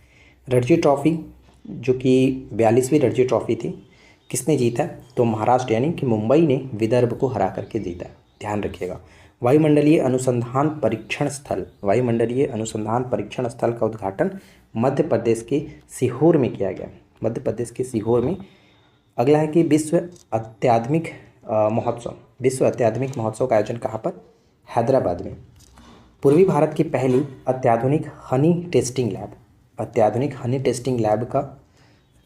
रणजी ट्रॉफी जो कि 42वीं रणजी ट्रॉफी थी, किसने जीता? तो महाराष्ट्र यानी कि मुंबई ने विदर्भ को हरा करके जीता। ध्यान रखिएगा। वायुमंडलीय अनुसंधान परीक्षण स्थल, वायुमंडलीय अनुसंधान परीक्षण स्थल का उद्घाटन मध्य प्रदेश के सीहोर में किया गया। मध्य प्रदेश के सीहोर में। अगला है कि विश्व अत्याधुनिक महोत्सव, विश्व अत्याधुनिक महोत्सव का आयोजन कहाँ पर? हैदराबाद में। पूर्वी भारत की पहली अत्याधुनिक हनी टेस्टिंग लैब, अत्याधुनिक हनी टेस्टिंग लैब का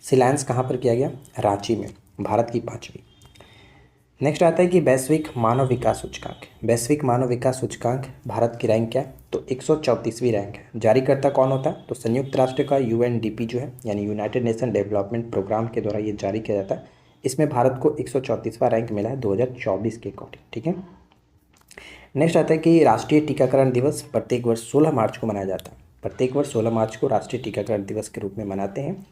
शिलान्यास कहाँ पर किया गया? रांची में। भारत की 5वीं। नेक्स्ट आता है कि वैश्विक मानव विकास सूचकांक, वैश्विक मानव विकास सूचकांक भारत की रैंक क्या है? तो 134वीं रैंक है। जारीकर्ता कौन होता है? तो संयुक्त राष्ट्र का UNDP जो है, यानी यूनाइटेड नेशन डेवलपमेंट प्रोग्राम के द्वारा ये जारी किया जाता है। इसमें भारत को 134वां रैंक मिला है 2024 के अकॉर्डिंग। ठीक है। नेक्स्ट आता है कि राष्ट्रीय टीकाकरण दिवस प्रत्येक वर्ष 16 मार्च को मनाया जाता है। प्रत्येक वर्ष 16 मार्च को राष्ट्रीय टीकाकरण दिवस के रूप में मनाते हैं।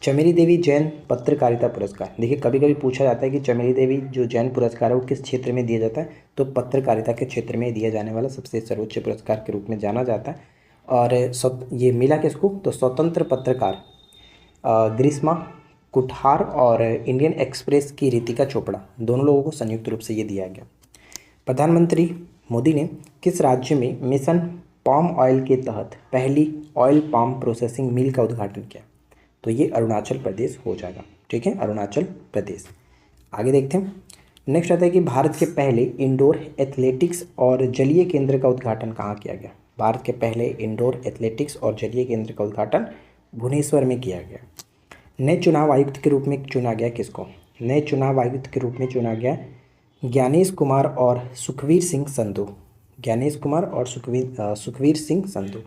चमेली देवी जैन पत्रकारिता पुरस्कार, देखिए कभी कभी पूछा जाता है कि चमेली देवी जो जैन पुरस्कार है वो किस क्षेत्र में दिया जाता है? तो पत्रकारिता के क्षेत्र में दिया जाने वाला सबसे सर्वोच्च पुरस्कार के रूप में जाना जाता है। और सब ये मिला किसको? तो स्वतंत्र पत्रकार ग्रीष्मा कुठार और इंडियन एक्सप्रेस की रितिका चोपड़ा, दोनों लोगों को संयुक्त रूप से ये दिया गया। प्रधानमंत्री मोदी ने किस राज्य में मिशन पाम ऑयल के तहत पहली ऑयल पाम प्रोसेसिंग मिल का उद्घाटन किया? तो ये अरुणाचल प्रदेश हो जाएगा। ठीक है, अरुणाचल प्रदेश। आगे देखते हैं। नेक्स्ट आता है कि भारत के पहले इंडोर एथलेटिक्स और जलीय केंद्र का उद्घाटन कहाँ किया गया? भारत के पहले इंडोर एथलेटिक्स और जलीय केंद्र का उद्घाटन भुवनेश्वर में किया गया। नए चुनाव आयुक्त के रूप में चुना गया किसको? नए चुनाव आयुक्त के रूप में चुना गया ज्ञानेश कुमार और सुखवीर सिंह संधू। ज्ञानेश कुमार और Sukhbir Singh Sandhu.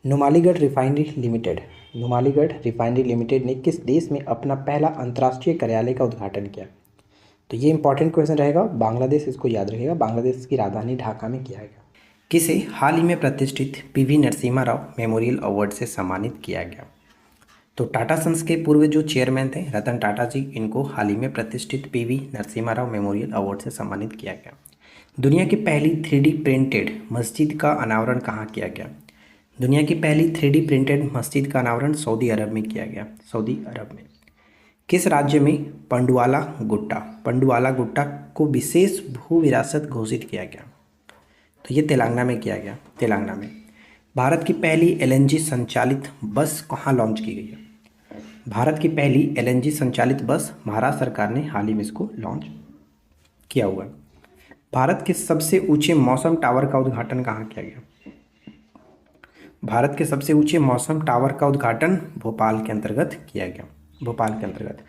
Numaligarh refinery limited, Numaligarh refinery limited ने किस देश में अपना पहला अंतर्राष्ट्रीय कार्यालय का उद्घाटन किया? तो ये इंपॉर्टेंट क्वेश्चन रहेगा, बांग्लादेश, इसको याद रखिएगा। बांग्लादेश की राजधानी ढाका में किया गया। किसे हाल ही में प्रतिष्ठित PV Narasimha Rao memorial award से सम्मानित किया गया? तो टाटा सन्स के पूर्व जो चेयरमैन थे रतन टाटा जी, इनको हाल ही में प्रतिष्ठित PV Narasimha Rao memorial award से सम्मानित किया गया। दुनिया की पहली 3D प्रिंटेड मस्जिद का अनावरण कहाँ किया गया? दुनिया की पहली 3D प्रिंटेड मस्जिद का अनावरण सऊदी अरब में किया गया। सऊदी अरब में। किस राज्य में पंडुआला गुट्टा को विशेष भू विरासत घोषित किया गया? तो ये तेलंगाना में किया गया, तेलंगाना में। भारत की पहली LNG संचालित बस कहाँ लॉन्च की गई है? भारत की पहली LNG संचालित बस महाराष्ट्र सरकार ने हाल ही में इसको लॉन्च किया हुआ है। भारत के सबसे ऊंचे मौसम टावर का उद्घाटन कहाँ किया गया? भारत के सबसे ऊंचे मौसम टावर का उद्घाटन भोपाल के अंतर्गत किया गया, भोपाल के अंतर्गत।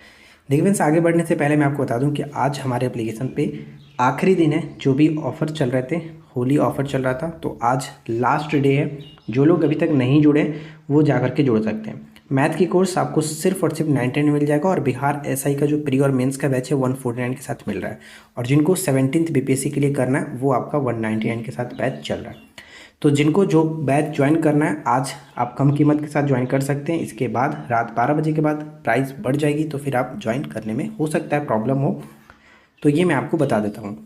देखिए फ्रेंड्स, आगे बढ़ने से पहले मैं आपको बता दूं कि आज हमारे एप्लीकेशन पे आखिरी दिन है। जो भी ऑफ़र चल रहे थे, होली ऑफ़र चल रहा था, तो आज लास्ट डे है। जो लोग अभी तक नहीं जुड़े वो जा कर के जुड़ सकते हैं। मैथ की कोर्स आपको सिर्फ और सिर्फ 99 मिल जाएगा, और बिहार SI का जो प्री और मेंस का बैच है 149 के साथ मिल रहा है, और जिनको 17th BPSC के लिए करना है वो आपका 199 के साथ बैच चल रहा है। तो जिनको जो बैच ज्वाइन करना है आज आप कम कीमत के साथ ज्वाइन कर सकते हैं। इसके बाद रात 12 बजे के बाद प्राइस बढ़ जाएगी, तो फिर आप ज्वाइन करने में हो सकता है प्रॉब्लम हो, तो ये मैं आपको बता देता हूँ।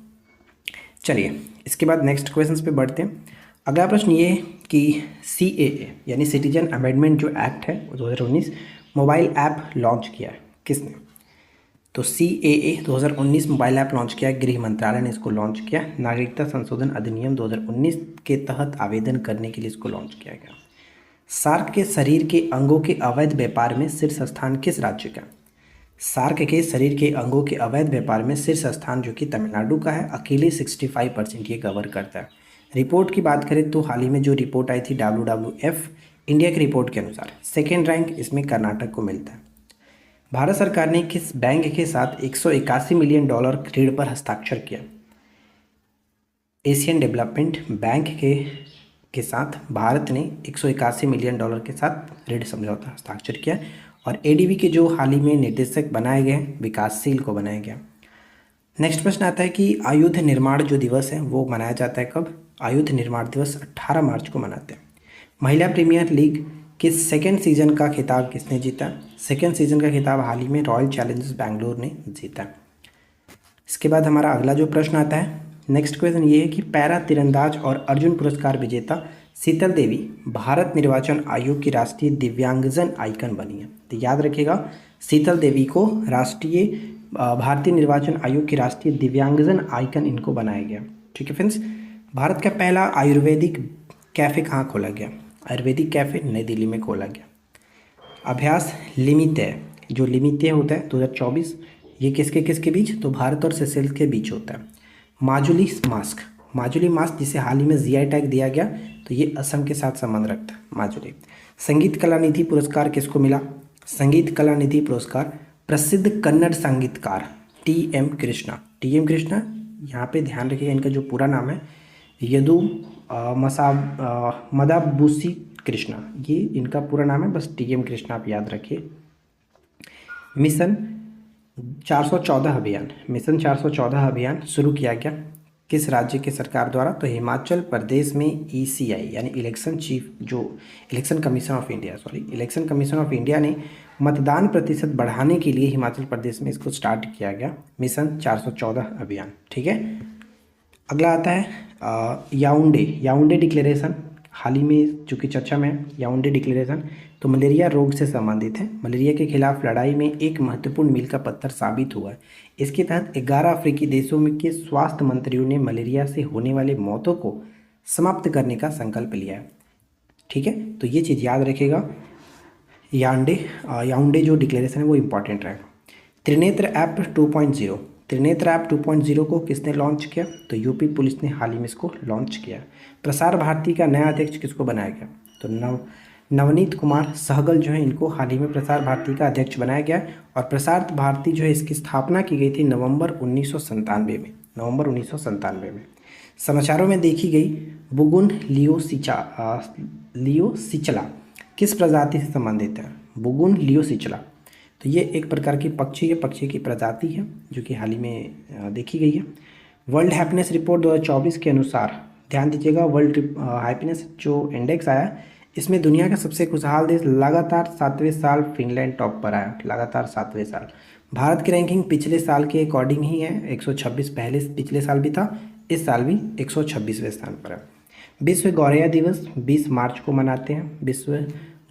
चलिए इसके बाद नेक्स्ट क्वेश्चंस पे बढ़ते हैं। अगला प्रश्न ये कि CAA यानी सिटीजन अमेंडमेंट जो एक्ट है 2019 मोबाइल ऐप लॉन्च किया है किसने? तो CAA 2019 मोबाइल ऐप लॉन्च किया, गृह मंत्रालय ने इसको लॉन्च किया। नागरिकता संशोधन अधिनियम 2019 के तहत आवेदन करने के लिए इसको लॉन्च किया गया। सार्क के शरीर के अंगों के अवैध व्यापार में शीर्ष स्थान किस राज्य का? सार्क के शरीर के अंगों के अवैध व्यापार में शीर्ष स्थान जो कि तमिलनाडु का है, अकेले 65% ये कवर करता है। रिपोर्ट की बात करें तो हाल ही में जो रिपोर्ट आई थी WWF इंडिया की रिपोर्ट के अनुसार सेकेंड रैंक इसमें कर्नाटक को मिलता है। भारत सरकार ने किस बैंक के साथ 181 मिलियन डॉलर ऋण पर हस्ताक्षर किया? एशियन डेवलपमेंट बैंक के साथ भारत ने 181 मिलियन डॉलर के साथ ऋण समझौता हस्ताक्षर किया, और ADB के जो हाल ही में निर्देशक बनाए गए विकासशील को बनाया गया। नेक्स्ट प्रश्न आता है कि आयुध निर्माण जो दिवस है वो मनाया जाता है कब? आयुध निर्माण दिवस 18 मार्च को मनाते हैं। महिला प्रीमियर लीग कि सेकेंड सीजन का खिताब किसने जीता? सेकेंड सीजन का खिताब हाल ही में रॉयल चैलेंजर्स बैंगलोर ने जीता। इसके बाद हमारा अगला जो प्रश्न आता है, नेक्स्ट क्वेश्चन ये है कि पैरा तीरंदाज और अर्जुन पुरस्कार विजेता शीतल देवी भारत निर्वाचन आयोग की राष्ट्रीय दिव्यांगजन आइकन बनी है। तो याद रखिएगा, शीतल देवी को राष्ट्रीय भारतीय निर्वाचन आयोग की राष्ट्रीय दिव्यांगजन आइकन इनको बनाया गया। ठीक है फ्रेंड्स। भारत का पहला आयुर्वेदिक कैफ़े कहाँ खोला गया? आयुर्वेदिक कैफ़े नई दिल्ली में खोला गया। अभ्यास लिमितेय, जो लिमितेय होता है 2024, ये किसके किसके बीच? तो भारत और सेशेल्स के बीच होता है। माजुली मास्क, माजुली मास्क जिसे हाल ही में जीआई टैग दिया गया, तो ये असम के साथ संबंध रखता है माजुली। संगीत कला निधि पुरस्कार किसको मिला? संगीत कला निधि पुरस्कार प्रसिद्ध कन्नड़ संगीतकार टी.एम. कृष्णा। टी.एम. कृष्णा, यहाँ पे ध्यान रखिएगा इनका जो पूरा नाम है यदु मदाबुसी कृष्णा, ये इनका पूरा नाम है, बस टी.एम. कृष्णा आप याद रखिए। मिशन 414 अभियान, मिशन 414 अभियान शुरू किया गया किस राज्य के सरकार द्वारा? तो हिमाचल प्रदेश में ईसीआई यानी इलेक्शन चीफ, जो election commission of India, election commission of India ने मतदान प्रतिशत बढ़ाने के लिए हिमाचल प्रदेश में इसको स्टार्ट किया गया, मिशन 414 अभियान। ठीक है। अगला आता है याउंडे डिक्लेरेशन, हाल ही में चूँकि चर्चा में है याउंडे डिक्लेरेशन, तो मलेरिया रोग से संबंधित है। मलेरिया के खिलाफ लड़ाई में एक महत्वपूर्ण मील का पत्थर साबित हुआ है। इसके तहत 11 अफ्रीकी देशों में के स्वास्थ्य मंत्रियों ने मलेरिया से होने वाले मौतों को समाप्त करने का संकल्प लिया है। ठीक है, तो ये चीज़ याद रखिएगा, याउंडे जो डिक्लेरेशन है वो इम्पॉर्टेंट रहेगा। त्रिनेत्र ऐप 2.0, त्रिनेत्र ऐप 2.0 को किसने लॉन्च किया? तो यूपी पुलिस ने हाल ही में इसको लॉन्च किया। प्रसार भारती का नया अध्यक्ष किसको बनाया गया? तो नवनीत कुमार सहगल जो है, इनको हाल ही में प्रसार भारती का अध्यक्ष बनाया गया। और प्रसार भारती जो है इसकी स्थापना की गई थी नवंबर 1997 में, नवंबर 1997 में। समाचारों में देखी गई बुगुन लियो सिचला किस प्रजाति से संबंधित है? बुगुन लियो सिचला, तो ये एक प्रकार की पक्षी है, पक्षी की प्रजाति है जो कि हाल ही में देखी गई है। वर्ल्ड हैप्पीनेस रिपोर्ट 2024 के अनुसार, ध्यान दीजिएगा, वर्ल्ड हैप्पीनेस जो इंडेक्स आया, इसमें दुनिया का सबसे खुशहाल देश लगातार 7वें साल फिनलैंड टॉप पर आया, लगातार 7वें साल। भारत की रैंकिंग पिछले साल के अकॉर्डिंग ही है, 126 पहले पिछले साल भी था, इस साल भी 126वें स्थान पर है। विश्व गौरैया दिवस 20 मार्च को मनाते हैं, विश्व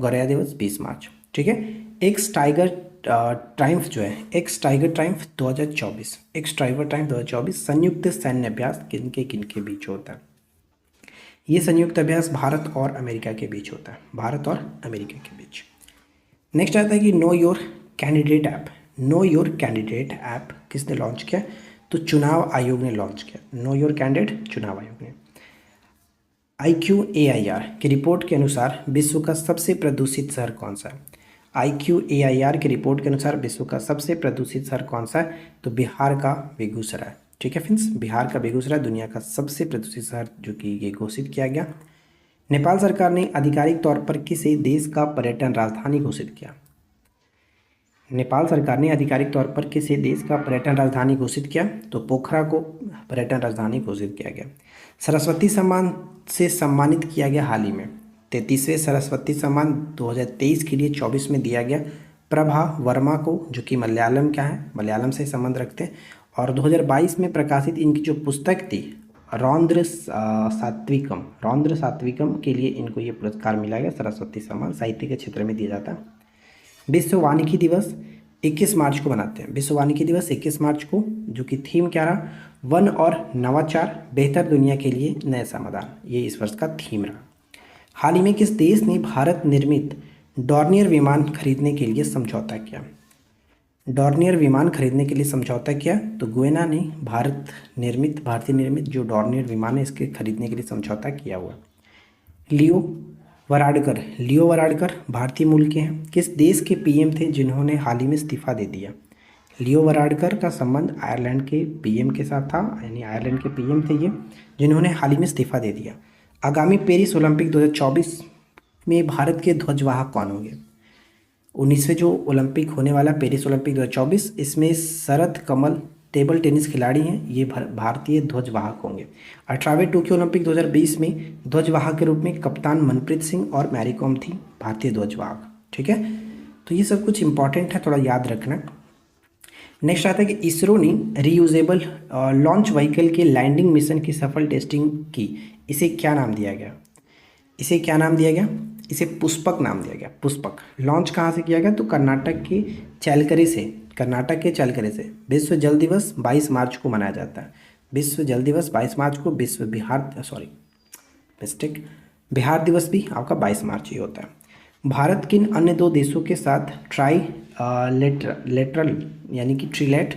गौरैया दिवस 20 मार्च। ठीक है। एक्स टाइगर ट्रायम्फ जो है, x tiger Triumph 2024, x tiger Triumph 2024 संयुक्त सैन्य अभ्यास किनके बीच होता है? ये संयुक्त अभ्यास भारत और अमेरिका के बीच होता है, भारत और अमेरिका के बीच। नेक्स्ट आता है कि know your candidate app, know your candidate app किसने लॉन्च किया? तो चुनाव आयोग ने लॉन्च किया, नो योर कैंडिडेट चुनाव आयोग ने। IQAIR की रिपोर्ट के अनुसार विश्व का सबसे प्रदूषित शहर कौन सा है? IQAIR की रिपोर्ट के अनुसार विश्व का सबसे प्रदूषित शहर कौन सा है? तो बिहार का बेगूसराय। ठीक है फ्रेंड्स, बिहार का बेगूसराय दुनिया का सबसे प्रदूषित शहर जो कि ये घोषित किया गया। नेपाल सरकार ने आधिकारिक तौर पर किसे देश का पर्यटन राजधानी घोषित किया? नेपाल सरकार ने आधिकारिक तौर पर किसे देश का पर्यटन राजधानी घोषित किया? तो पोखरा को पर्यटन राजधानी घोषित किया गया। सरस्वती सम्मान से सम्मानित किया गया हाल ही में, 33वें सरस्वती सम्मान 2023 के लिए 24 में दिया गया प्रभा वर्मा को, जो कि मलयालम का है, मलयालम से संबंध रखते हैं। और 2022 में प्रकाशित इनकी जो पुस्तक थी रौद्र सात्विकम के लिए इनको ये पुरस्कार मिला गया, सरस्वती सम्मान साहित्य के क्षेत्र में दिया जाता है। विश्व वानिकी दिवस 21 मार्च को मनाते हैं, विश्व वानिकी दिवस 21 मार्च को, जो कि थीम क्या रहा? वन और नवाचार, बेहतर दुनिया के लिए नए समाधान, ये इस वर्ष का थीम रहा। हाल ही में किस देश ने भारत निर्मित डॉर्नियर विमान खरीदने के लिए समझौता किया? डॉर्नियर विमान खरीदने के लिए समझौता किया, तो गुएना ने भारतीय निर्मित जो डॉर्नियर विमान है इसके खरीदने के लिए समझौता किया हुआ। लियो वराडकर भारतीय मूल के हैं, किस देश के पीएम थे जिन्होंने हाल ही में इस्तीफा दे दिया? लियो वराडकर का संबंध आयरलैंड के पीएम के साथ था, यानी आयरलैंड के पीएम थे ये, जिन्होंने हाल ही में इस्तीफा दे दिया। आगामी पेरिस ओलंपिक 2024 में भारत के ध्वजवाहक कौन होंगे? 19वें जो ओलंपिक होने वाला पेरिस ओलंपिक 2024, इसमें शरद कमल टेबल टेनिस खिलाड़ी हैं, ये भारतीय ध्वजवाहक होंगे। 18वें टोक्यो ओलंपिक 2020 में ध्वजवाहक के रूप में कप्तान मनप्रीत सिंह और मैरी कॉम थी, भारतीय ध्वज वाहक, ठीक है। तो ये सब कुछ इंपॉर्टेंट है, थोड़ा याद रखना। नेक्स्ट आता है कि इसरो ने रीयूजेबल लॉन्च व्हीकल के लैंडिंग मिशन की सफल टेस्टिंग की, इसे क्या नाम दिया गया? इसे क्या नाम दिया गया? इसे पुष्पक नाम दिया गया। पुष्पक लॉन्च कहाँ से किया गया? तो कर्नाटक के चैलकरे से, कर्नाटक के चैलकरे से। विश्व जल दिवस 22 मार्च को मनाया जाता है। विश्व जल दिवस 22 मार्च को, विश्व बिहार मिस्टेक, बिहार दिवस भी आपका 22 मार्च ही होता है। भारत किन अन्य दो देशों के साथ लेटरल यानी कि ट्रिलेट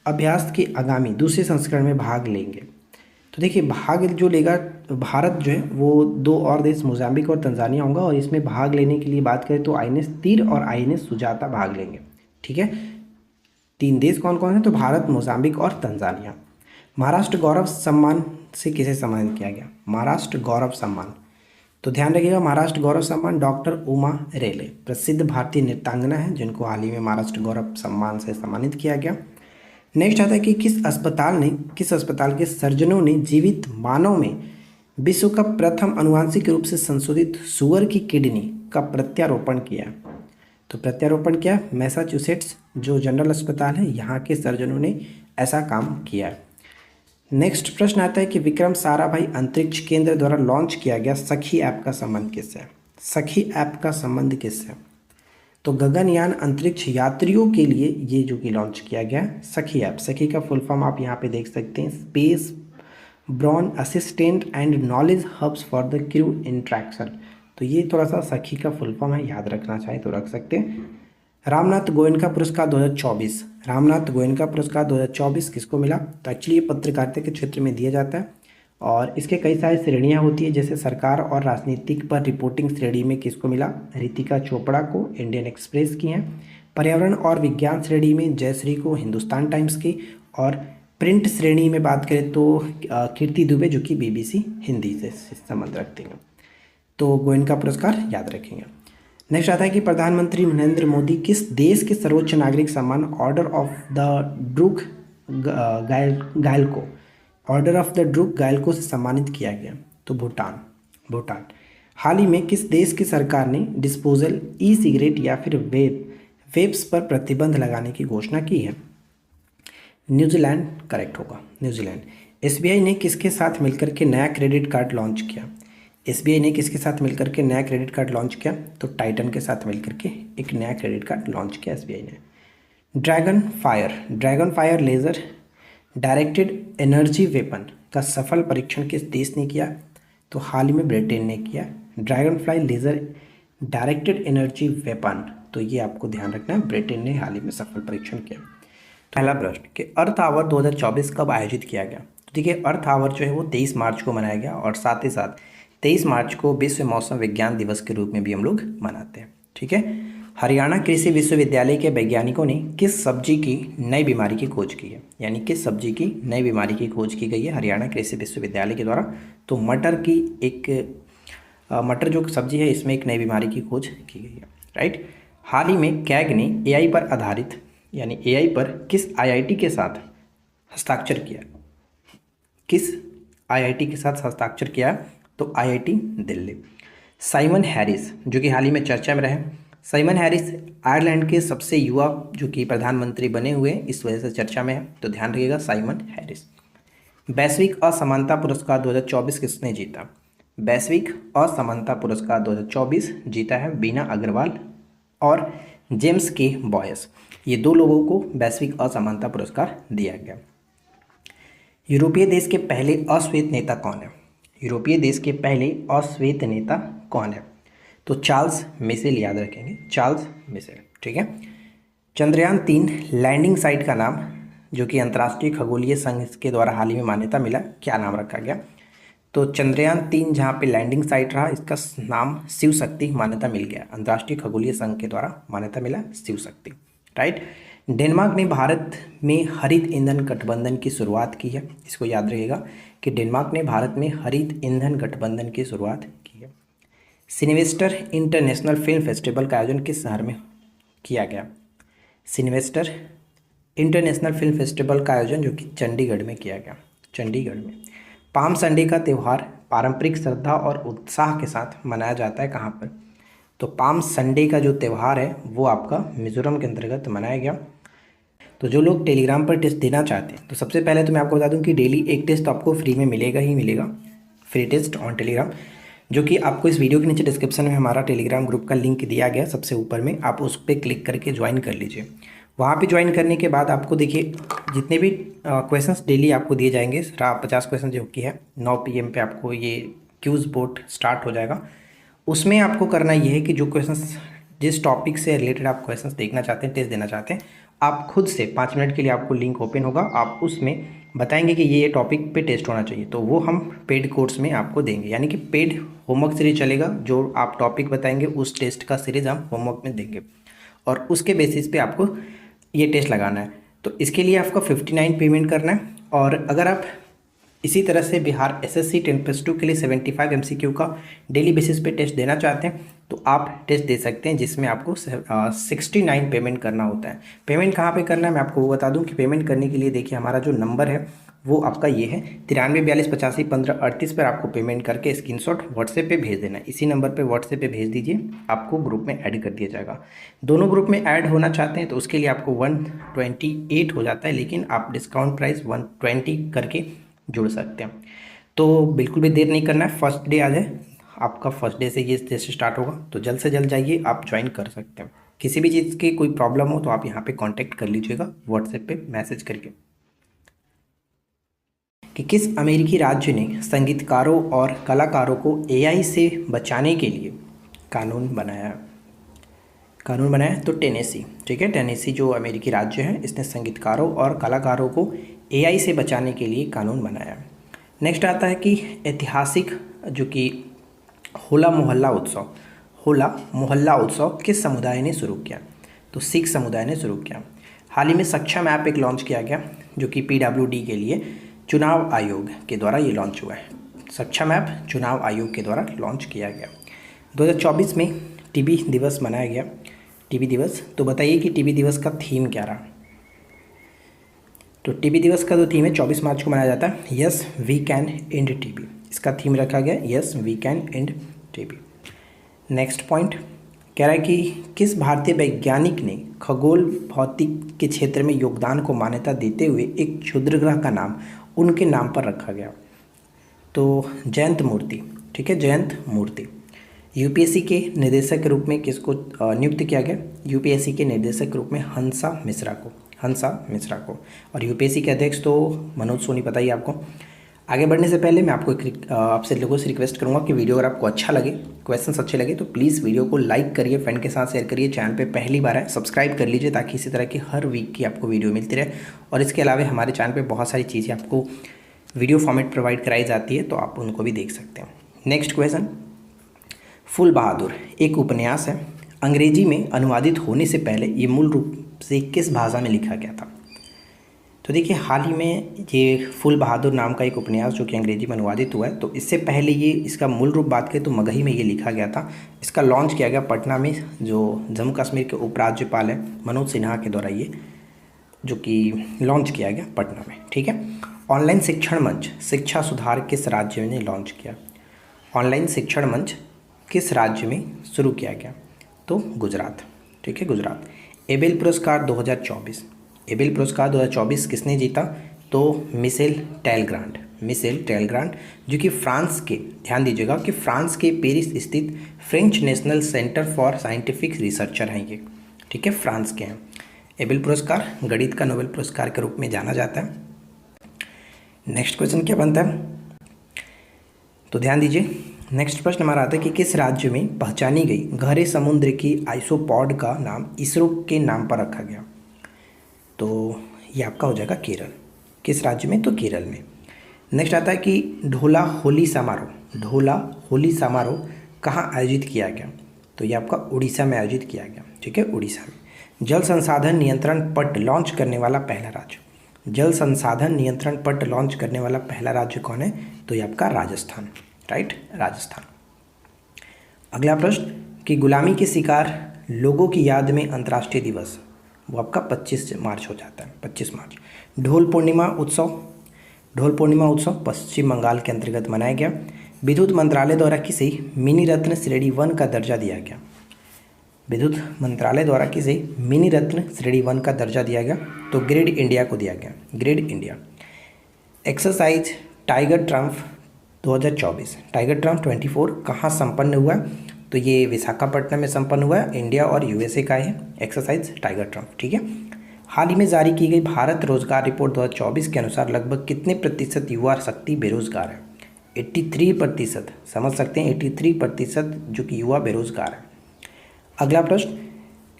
अभ्यास के आगामी दूसरे संस्करण में भाग लेंगे? तो देखिए, भाग जो लेगा भारत जो है वो दो और देश मोजाम्बिक और तंजानिया होगा, और इसमें भाग लेने के लिए बात करें तो आईएनएस तीर और आईएनएस सुजाता भाग लेंगे, ठीक है। 3 देश कौन कौन है? तो भारत, मोजाम्बिक और तंजानिया। महाराष्ट्र गौरव सम्मान से किसे सम्मानित किया गया? महाराष्ट्र गौरव सम्मान, तो ध्यान रखिएगा, महाराष्ट्र गौरव सम्मान डॉक्टर उमा रेले, प्रसिद्ध भारतीय नृत्यांगना है, जिनको हाल ही में महाराष्ट्र गौरव सम्मान से सम्मानित किया गया। नेक्स्ट आता है कि किस अस्पताल के सर्जनों ने जीवित मानव में विश्व का प्रथम आनुवांशिक रूप से संशोधित सुअर की किडनी का प्रत्यारोपण किया? तो प्रत्यारोपण किया मैसाचुसेट्स जो जनरल अस्पताल है, यहाँ के सर्जनों ने ऐसा काम किया है। नेक्स्ट प्रश्न आता है कि विक्रम साराभाई अंतरिक्ष केंद्र द्वारा लॉन्च किया गया सखी ऐप का संबंध किससे है? सखी ऐप का संबंध किससे? तो गगनयान अंतरिक्ष यात्रियों के लिए ये जो कि लॉन्च किया गया सखी ऐप। सखी का फुल फॉर्म आप यहाँ पे देख सकते हैं, space brain assistant and knowledge hubs for the crew interaction. तो ये थोड़ा सा सखी का फुल फॉर्म है, याद रखना चाहे तो रख सकते हैं। रामनाथ गोयनका पुरस्कार 2024, रामनाथ गोयनका पुरस्कार 2024 किसको मिला? तो एक्चुअली ये पत्रकारिता के क्षेत्र में दिया जाता है, और इसके कई सारी श्रेणियां होती है, जैसे सरकार और राजनीतिक पर रिपोर्टिंग श्रेणी में किसको मिला? रितिका चोपड़ा को, इंडियन एक्सप्रेस की हैं। पर्यावरण और विज्ञान श्रेणी में जयश्री को, हिंदुस्तान टाइम्स की। और प्रिंट श्रेणी में बात करें तो कीर्ति दुबे जो कि BBC हिंदी से संबंध रखती हैं। तो गोयनका पुरस्कार याद रखेंगे। नेक्स्ट आता है कि प्रधानमंत्री नरेंद्र मोदी किस देश के सर्वोच्च नागरिक सम्मान ऑर्डर ऑफ द ड्रूक गायल्को से सम्मानित किया गया? तो भूटान। हाल ही में किस देश की सरकार ने डिस्पोजल ई सिगरेट या फिर वेप्स पर प्रतिबंध लगाने की घोषणा की है? न्यूजीलैंड करेक्ट होगा, न्यूजीलैंड। SBI ने किसके साथ मिलकर के नया क्रेडिट कार्ड लॉन्च किया? SBI ने किसके साथ मिलकर के नया क्रेडिट कार्ड लॉन्च किया? तो टाइटन के साथ मिलकर के एक नया क्रेडिट कार्ड लॉन्च किया SBI ने। Dragon fire laser directed energy weapon का सफल परीक्षण किस देश ने किया? तो हाल ही में ब्रिटेन ने किया। Dragon fly laser directed energy weapon, तो ये आपको ध्यान रखना है, ब्रिटेन ने हाल ही में सफल परीक्षण किया। पहला प्रश्न कि अर्थ आवर 2024 कब आयोजित किया गया? तो देखिए, अर्थ आवर जो है वो 23 मार्च को मनाया गया, और साथ ही साथ 23 मार्च को विश्व मौसम विज्ञान दिवस के रूप में भी हम लोग मनाते हैं, ठीक है। हरियाणा कृषि विश्वविद्यालय के वैज्ञानिकों ने किस सब्जी की नई बीमारी की खोज की है? यानी किस सब्जी की नई बीमारी की खोज की गई है हरियाणा कृषि विश्वविद्यालय के द्वारा? तो मटर जो सब्जी है इसमें एक नई बीमारी की खोज की गई है, राइट। हाल ही में कैग ने AI पर आधारित यानी AI पर किस IIT के साथ हस्ताक्षर किया? किस IIT के साथ हस्ताक्षर किया? तो IIT दिल्ली। साइमन हैरिस जो कि हाल ही में चर्चा में रहे, साइमन हैरिस आयरलैंड के सबसे युवा जो कि प्रधानमंत्री बने हुए, इस वजह से चर्चा में है, तो ध्यान रखिएगा साइमन हैरिस। वैश्विक असमानता पुरस्कार 2024 किसने जीता? वैश्विक असमानता पुरस्कार 2024 जीता है बीना अग्रवाल और जेम्स के बॉयस, ये 2 लोगों को वैश्विक असमानता पुरस्कार दिया गया। यूरोपीय देश के पहले अश्वेत नेता कौन है? यूरोपीय देश के पहले अश्वेत नेता कौन है? तो चार्ल्स मिशेल, याद रखेंगे चार्ल्स मिशेल, ठीक है। चंद्रयान 3 लैंडिंग साइट का नाम जो कि अंतर्राष्ट्रीय खगोलीय संघ के द्वारा हाल ही में मान्यता मिला, क्या नाम रखा गया? तो चंद्रयान 3 जहाँ पे लैंडिंग साइट रहा, इसका नाम शिव शक्ति मान्यता मिल गया, अंतर्राष्ट्रीय खगोलीय संघ के द्वारा मान्यता मिला शिव शक्ति, राइट। डेनमार्क ने भारत में हरित ईंधन गठबंधन की शुरुआत की है, इसको याद रखिएगा कि डेनमार्क ने भारत में हरित ईंधन गठबंधन की शुरुआत की है। सिल्वेस्टर इंटरनेशनल फिल्म फेस्टिवल का आयोजन किस शहर में किया गया? सिल्वेस्टर इंटरनेशनल फिल्म फेस्टिवल का आयोजन जो कि चंडीगढ़ में किया गया, चंडीगढ़ में। पाम संडे का त्यौहार पारंपरिक श्रद्धा और उत्साह के साथ मनाया जाता है कहाँ पर? तो पाम संडे का जो त्यौहार है वो आपका मिज़ोरम के अंतर्गत मनाया गया। तो जो लोग टेलीग्राम पर टेस्ट देना चाहते हैं तो सबसे पहले तो मैं आपको बता दूं कि डेली एक टेस्ट तो आपको फ्री में मिलेगा ही मिलेगा, फ्री टेस्ट ऑन टेलीग्राम, जो कि आपको इस वीडियो के नीचे डिस्क्रिप्शन में हमारा टेलीग्राम ग्रुप का लिंक दिया गया सबसे ऊपर में, आप उस पर क्लिक करके ज्वाइन कर लीजिए। वहाँ पे ज्वाइन करने के बाद आपको देखिए जितने भी क्वेश्चंस डेली आपको दिए जाएंगे 50 क्वेश्चन जो कि है 9 PM पे आपको ये क्यूज बोर्ड स्टार्ट हो जाएगा। उसमें आपको करना ये है कि जो क्वेश्चंस जिस टॉपिक से रिलेटेड आप क्वेश्चंस देखना चाहते हैं, टेस्ट देना चाहते हैं, आप खुद से 5 मिनट के लिए आपको लिंक ओपन होगा, आप उसमें बताएंगे कि ये टॉपिक पे टेस्ट होना चाहिए, तो वो हम पेड कोर्स में आपको देंगे, यानी कि पेड होमवर्क सीरीज चलेगा। जो आप टॉपिक बताएंगे उस टेस्ट का सीरीज हम होमवर्क में देंगे और उसके बेसिस पे आपको ये टेस्ट लगाना है। तो इसके लिए आपको 59 पेमेंट करना है। और अगर आप इसी तरह से बिहार SSC 10+2 के लिए 75 MCQ का डेली बेसिस पे टेस्ट देना चाहते हैं तो आप टेस्ट दे सकते हैं, जिसमें आपको 69 पेमेंट करना होता है। पेमेंट कहाँ पे करना है मैं आपको वो बता दूं कि पेमेंट करने के लिए देखिए हमारा जो नंबर है वो आपका ये है 93 42 85 15 38 पर आपको पेमेंट करके स्क्रीनशॉट व्हाट्सएप पे भेज देना है। इसी नंबर पे व्हाट्सएप पे भेज दीजिए, आपको ग्रुप में ऐड कर दिया जाएगा। दोनों ग्रुप में ऐड होना चाहते हैं तो उसके लिए आपको 128 हो जाता है, लेकिन आप डिस्काउंट प्राइस 120 करके जुड़ सकते हैं। तो बिल्कुल भी देर नहीं करना है, फर्स्ट डे आज है आपका, फर्स्ट डे से ये टेस्ट स्टार्ट होगा, तो जल्द से जल्द जाइए, आप ज्वाइन कर सकते हैं। किसी भी चीज़ की कोई प्रॉब्लम हो तो आप यहाँ पे कांटेक्ट कर लीजिएगा व्हाट्सएप पे मैसेज करके। कि किस अमेरिकी राज्य ने संगीतकारों और कलाकारों को AI से बचाने के लिए कानून बनाया? कानून बनाया तो टेनेसी, ठीक है, टेनेसी जो अमेरिकी राज्य है इसने संगीतकारों और कलाकारों को AI से बचाने के लिए कानून बनाया। नेक्स्ट आता है कि ऐतिहासिक जो कि होला मोहल्ला उत्सव किस समुदाय ने शुरू किया? तो सिख समुदाय ने शुरू किया। हाल ही में सक्षम ऐप एक लॉन्च किया गया जो कि PWD के लिए चुनाव आयोग के द्वारा ये लॉन्च हुआ है। सक्षम ऐप चुनाव आयोग के द्वारा लॉन्च किया गया। 2024 में टीबी दिवस मनाया गया। टीबी दिवस, तो बताइए कि टीबी दिवस का थीम क्या रहा? तो टीबी दिवस का जो थीम है 24 मार्च को मनाया जाता है, yes we can end TB, इसका थीम रखा गया yes we can end TB. Next point कह रहा है कि किस भारतीय वैज्ञानिक ने खगोल भौतिक के क्षेत्र में योगदान को मान्यता देते हुए एक क्षुद्रग्रह का नाम उनके नाम पर रखा गया? तो जयंत मूर्ति, ठीक है, जयंत मूर्ति। यूपीएससी के निदेशक के रूप में किसको नियुक्त किया गया? यूपीएससी के निदेशक के रूप में हंसा मिश्रा को। और यूपीएससी के अध्यक्ष तो मनोज सोनी, पता ही आपको। आगे बढ़ने से पहले मैं आपको आपसे लोगों से रिक्वेस्ट करूंगा कि वीडियो अगर आपको अच्छा लगे, क्वेश्चंस अच्छे लगे तो प्लीज़ वीडियो को लाइक करिए, फ्रेंड के साथ शेयर करिए, चैनल पे पहली बार है सब्सक्राइब कर लीजिए ताकि इसी तरह की हर वीक की आपको वीडियो मिलती रहे। और इसके अलावा हमारे चैनल पे बहुत सारी चीज़ें आपको वीडियो फॉर्मेट प्रोवाइड कराई जाती है, तो आप उनको भी देख सकते हैं। नेक्स्ट क्वेश्चन, फूल बहादुर एक उपन्यास है, अंग्रेजी में अनुवादित होने से पहले ये मूल रूप से किस भाषा में लिखा गया था? तो देखिए हाल ही में ये फूल बहादुर नाम का एक उपन्यास जो कि अंग्रेजी में अनुवादित हुआ है, तो इससे पहले ये इसका मूल रूप बात करें तो मगही में ये लिखा गया था। इसका लॉन्च किया गया पटना में, जो जम्मू कश्मीर के उपराज्यपाल हैं मनोज सिन्हा के द्वारा ये जो कि लॉन्च किया गया पटना में, ठीक है। ऑनलाइन शिक्षण मंच शिक्षा सुधार किस राज्य ने लॉन्च किया? ऑनलाइन शिक्षण मंच किस राज्य में शुरू किया गया? तो गुजरात, ठीक है, गुजरात। एबेल पुरस्कार 2024 किसने जीता? तो मिशेल टेलग्रांड जो कि फ्रांस के, ध्यान दीजिएगा कि फ्रांस के पेरिस स्थित French national centre for scientific researcher हैं ये, ठीक है, फ्रांस के हैं। एबेल पुरस्कार गणित का नोबेल पुरस्कार के रूप में जाना जाता है। नेक्स्ट क्वेश्चन क्या बनता है? तो ध्यान दीजिए, नेक्स्ट प्रश्न हमारा आता है कि किस राज्य में पहचानी गई गहरे समुद्र की आइसोपॉड का नाम इसरो के नाम पर रखा गया? तो ये आपका हो जाएगा केरल। किस राज्य में? तो केरल में। नेक्स्ट आता है कि ढोला होली समारोह कहाँ आयोजित किया गया? तो ये आपका उड़ीसा में आयोजित किया गया, ठीक है, उड़ीसा में। जल संसाधन नियंत्रण पट लॉन्च करने वाला पहला राज्य, जल संसाधन नियंत्रण पट लॉन्च करने वाला पहला राज्य कौन है? तो ये आपका राजस्थान, राइट, राजस्थान। अगला प्रश्न कि गुलामी के शिकार लोगों की याद में अंतर्राष्ट्रीय दिवस, वो आपका 25 मार्च हो जाता है, 25 मार्च। ढोल पूर्णिमा उत्सव पश्चिम बंगाल के अंतर्गत मनाया गया। विद्युत मंत्रालय द्वारा किसे मिनी रत्न श्रेणी 1 का दर्जा दिया गया? विद्युत मंत्रालय द्वारा किसे मिनी रत्न श्रेणी 1 का दर्जा दिया गया? तो ग्रेड इंडिया को दिया गया, grade India. Exercise tiger Trump 2024, tiger Trump 24 कहाँ संपन्न हुआ? तो ये विशाखापट्टनम में संपन्न हुआ है, इंडिया और यूएसए का है एक्सरसाइज टाइगर ट्रम्प। ठीक है। हाल ही में जारी की गई भारत रोजगार रिपोर्ट 2024 के अनुसार लगभग कितने प्रतिशत युवा शक्ति बेरोजगार है? 83%, समझ सकते हैं 83% जो कि युवा बेरोजगार है। अगला प्रश्न,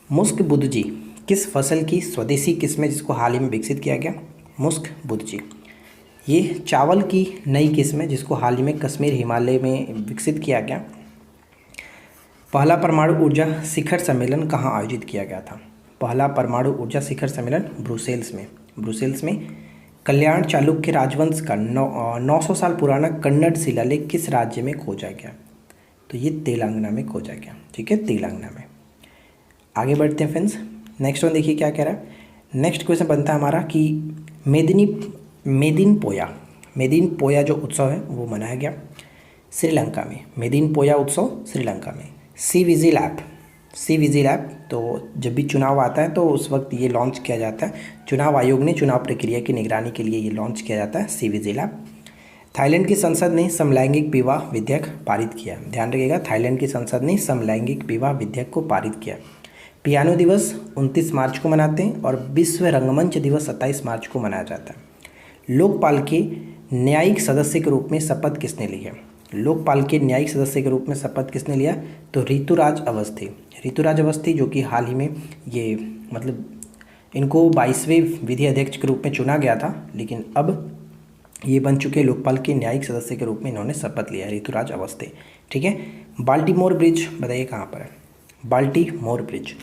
मुस्क बुद्जी किस फसल की स्वदेशी किस्म है जिसको हाल ही में विकसित किया गया? मुस्क बुद्जी ये चावल की नई किस्म है जिसको हाल ही में कश्मीर हिमालय में विकसित किया गया। पहला परमाणु ऊर्जा शिखर सम्मेलन कहाँ आयोजित किया गया था? पहला परमाणु ऊर्जा शिखर सम्मेलन ब्रुसेल्स में, ब्रुसेल्स में। कल्याण चालुक्य राजवंश का 900 साल पुराना कन्नड़ शिलालेख किस राज्य में खोजा गया? तो ये तेलंगाना में खोजा गया। ठीक है, तेलंगाना में। आगे बढ़ते हैं फ्रेंड्स, नेक्स्ट वन देखिए क्या कह रहा है। नेक्स्ट क्वेश्चन बनता है हमारा कि मेदिन पोया जो उत्सव है वो मनाया गया श्रीलंका में। मेदिन पोया उत्सव श्रीलंका में। सी विजिल ऐप तो जब भी चुनाव आता है तो उस वक्त ये लॉन्च किया जाता है। चुनाव आयोग ने चुनाव प्रक्रिया की निगरानी के लिए ये लॉन्च किया जाता है, सी विजिल ऐप। थाईलैंड की संसद ने समलैंगिक विवाह विधेयक पारित किया। ध्यान रखिएगा, थाईलैंड की संसद ने समलैंगिक विवाह विधेयक को पारित किया। पियानो दिवस 29 मार्च को मनाते हैं और विश्व रंगमंच दिवस 27 मार्च को मनाया जाता है। लोकपाल के न्यायिक सदस्य के रूप में शपथ किसने ली है? लोकपाल के न्यायिक सदस्य के रूप में शपथ किसने लिया? तो ऋतुराज अवस्थी जो कि हाल ही में ये मतलब इनको 22वें विधि अध्यक्ष के रूप में चुना गया था, लेकिन अब ये बन चुके लोकपाल के न्यायिक सदस्य के रूप में इन्होंने शपथ लिया है, ऋतुराज अवस्थी। ठीक है। बाल्टीमोर ब्रिज बताइए कहाँ पर है? बाल्टीमोर ब्रिज,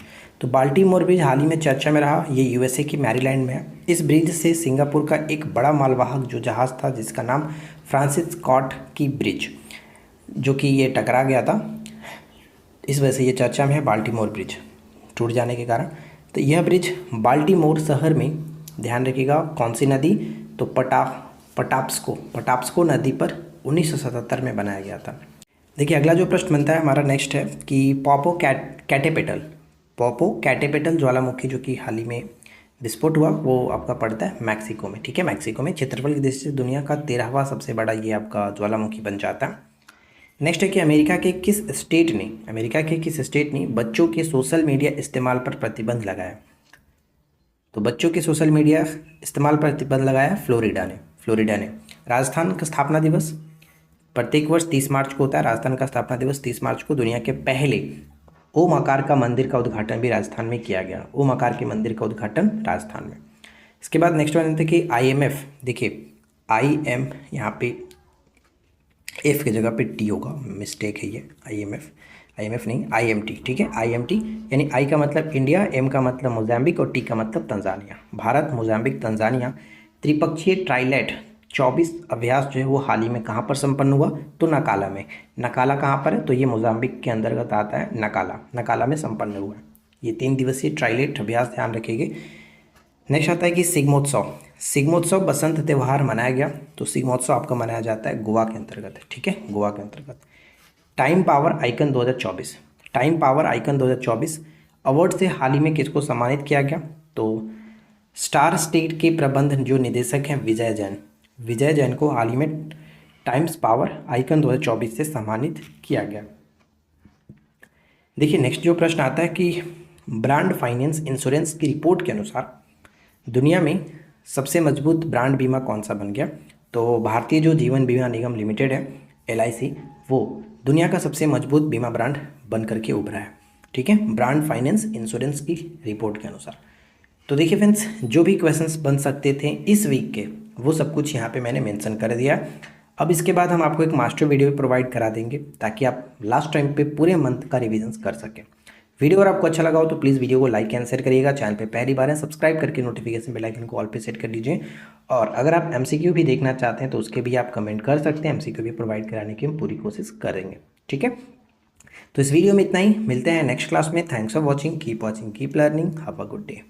तो बाल्टीमोर ब्रिज हाल ही में चर्चा में रहा। ये यूएसए की मैरीलैंड में है। इस ब्रिज से सिंगापुर का एक बड़ा मालवाहक जो जहाज़ था जिसका नाम फ्रांसिस स्कॉट की ब्रिज, जो कि ये टकरा गया था, इस वजह से ये चर्चा में है बाल्टीमोर ब्रिज टूट जाने के कारण। तो यह ब्रिज बाल्टीमोर शहर में, ध्यान रखिएगा कौन सी नदी? तो पटाप्स्को नदी पर 1977 में बनाया गया था। देखिए अगला जो प्रश्न बनता है हमारा नेक्स्ट है कि पॉपो कैटेपेटल ज्वालामुखी जो कि हाल ही में विस्फोट हुआ वो आपका पड़ता है मैक्सिको में। ठीक है, मैक्सिको में। क्षेत्रफल की दृष्टि से दुनिया का 13वां सबसे बड़ा ये आपका ज्वालामुखी बन जाता है। नेक्स्ट है कि अमेरिका के किस स्टेट ने बच्चों के सोशल मीडिया इस्तेमाल पर प्रतिबंध लगाया? तो बच्चों के सोशल मीडिया इस्तेमाल पर प्रतिबंध लगाया फ्लोरिडा ने। राजस्थान का स्थापना दिवस प्रत्येक वर्ष 30 मार्च को होता है। राजस्थान का स्थापना दिवस 30 मार्च को। दुनिया के पहले ओम आकार का मंदिर का उद्घाटन भी राजस्थान में किया गया। ओम आकार के मंदिर का उद्घाटन राजस्थान में। इसके बाद नेक्स्ट वन है कि IMF, देखिए IM यहाँ पे एफ की जगह पे टी होगा, मिस्टेक है ये, IMF नहीं, IMT। ठीक है, IMT यानी आई का मतलब इंडिया, एम का मतलब मोजाम्बिक और टी का मतलब तंजानिया। भारत, मोजाम्बिक, तंजानिया त्रिपक्षीय ट्राइलेट 24 अभ्यास जो है वो हाल ही में कहाँ पर संपन्न हुआ? तो नकाला में। नकाला कहाँ पर है? तो ये मोजाम्बिक के अंतर्गत आता है, नकाला में संपन्न हुआ है ये 3 दिवसीय ट्राइलेट अभ्यास, ध्यान रखिएगा। नेक्स्ट आता है कि सिग्मोत्सव बसंत त्यौहार मनाया गया। तो सिग्मोत्सव आपका मनाया जाता है गोवा के अंतर्गत। ठीक है, गोवा के अंतर्गत। टाइम पावर आइकन 2024 अवार्ड से हाल ही में किसको सम्मानित किया गया? तो स्टार स्टेट के प्रबंध जो निदेशक हैं विजय जैन को हाल ही में टाइम्स पावर आइकन 2024 से सम्मानित किया गया। देखिए नेक्स्ट जो प्रश्न आता है कि ब्रांड फाइनेंस इंश्योरेंस की रिपोर्ट के अनुसार दुनिया में सबसे मजबूत ब्रांड बीमा कौन सा बन गया? तो भारतीय जो जीवन बीमा निगम लिमिटेड है, LIC, वो दुनिया का सबसे मजबूत बीमा ब्रांड बन करके उभरा है। ठीक है, ब्रांड फाइनेंस इंश्योरेंस की रिपोर्ट के अनुसार। तो देखिए फ्रेंड्स, जो भी क्वेश्चंस बन सकते थे इस वीक के वो सब कुछ यहाँ पे मैंने मेंशन कर दिया। अब इसके बाद हम आपको एक मास्टर वीडियो प्रोवाइड करा देंगे ताकि आप लास्ट टाइम पे पूरे मंथ का रिविजन कर सकें। वीडियो अगर आपको अच्छा लगा हो तो प्लीज़ वीडियो को लाइक एंड शेयर करिएगा। चैनल पे पहली बार है सब्सक्राइब करके नोटिफिकेशन बेल आइकन को ऑल पे सेट कर दीजिए। और अगर आप MCQ भी देखना चाहते हैं तो उसके भी आप कमेंट कर सकते हैं। MCQ भी प्रोवाइड कराने की हम पूरी कोशिश करेंगे। ठीक है, तो इस वीडियो में इतना ही। मिलते हैं नेक्स्ट क्लास में। Thanks for watching, keep learning, have a good day.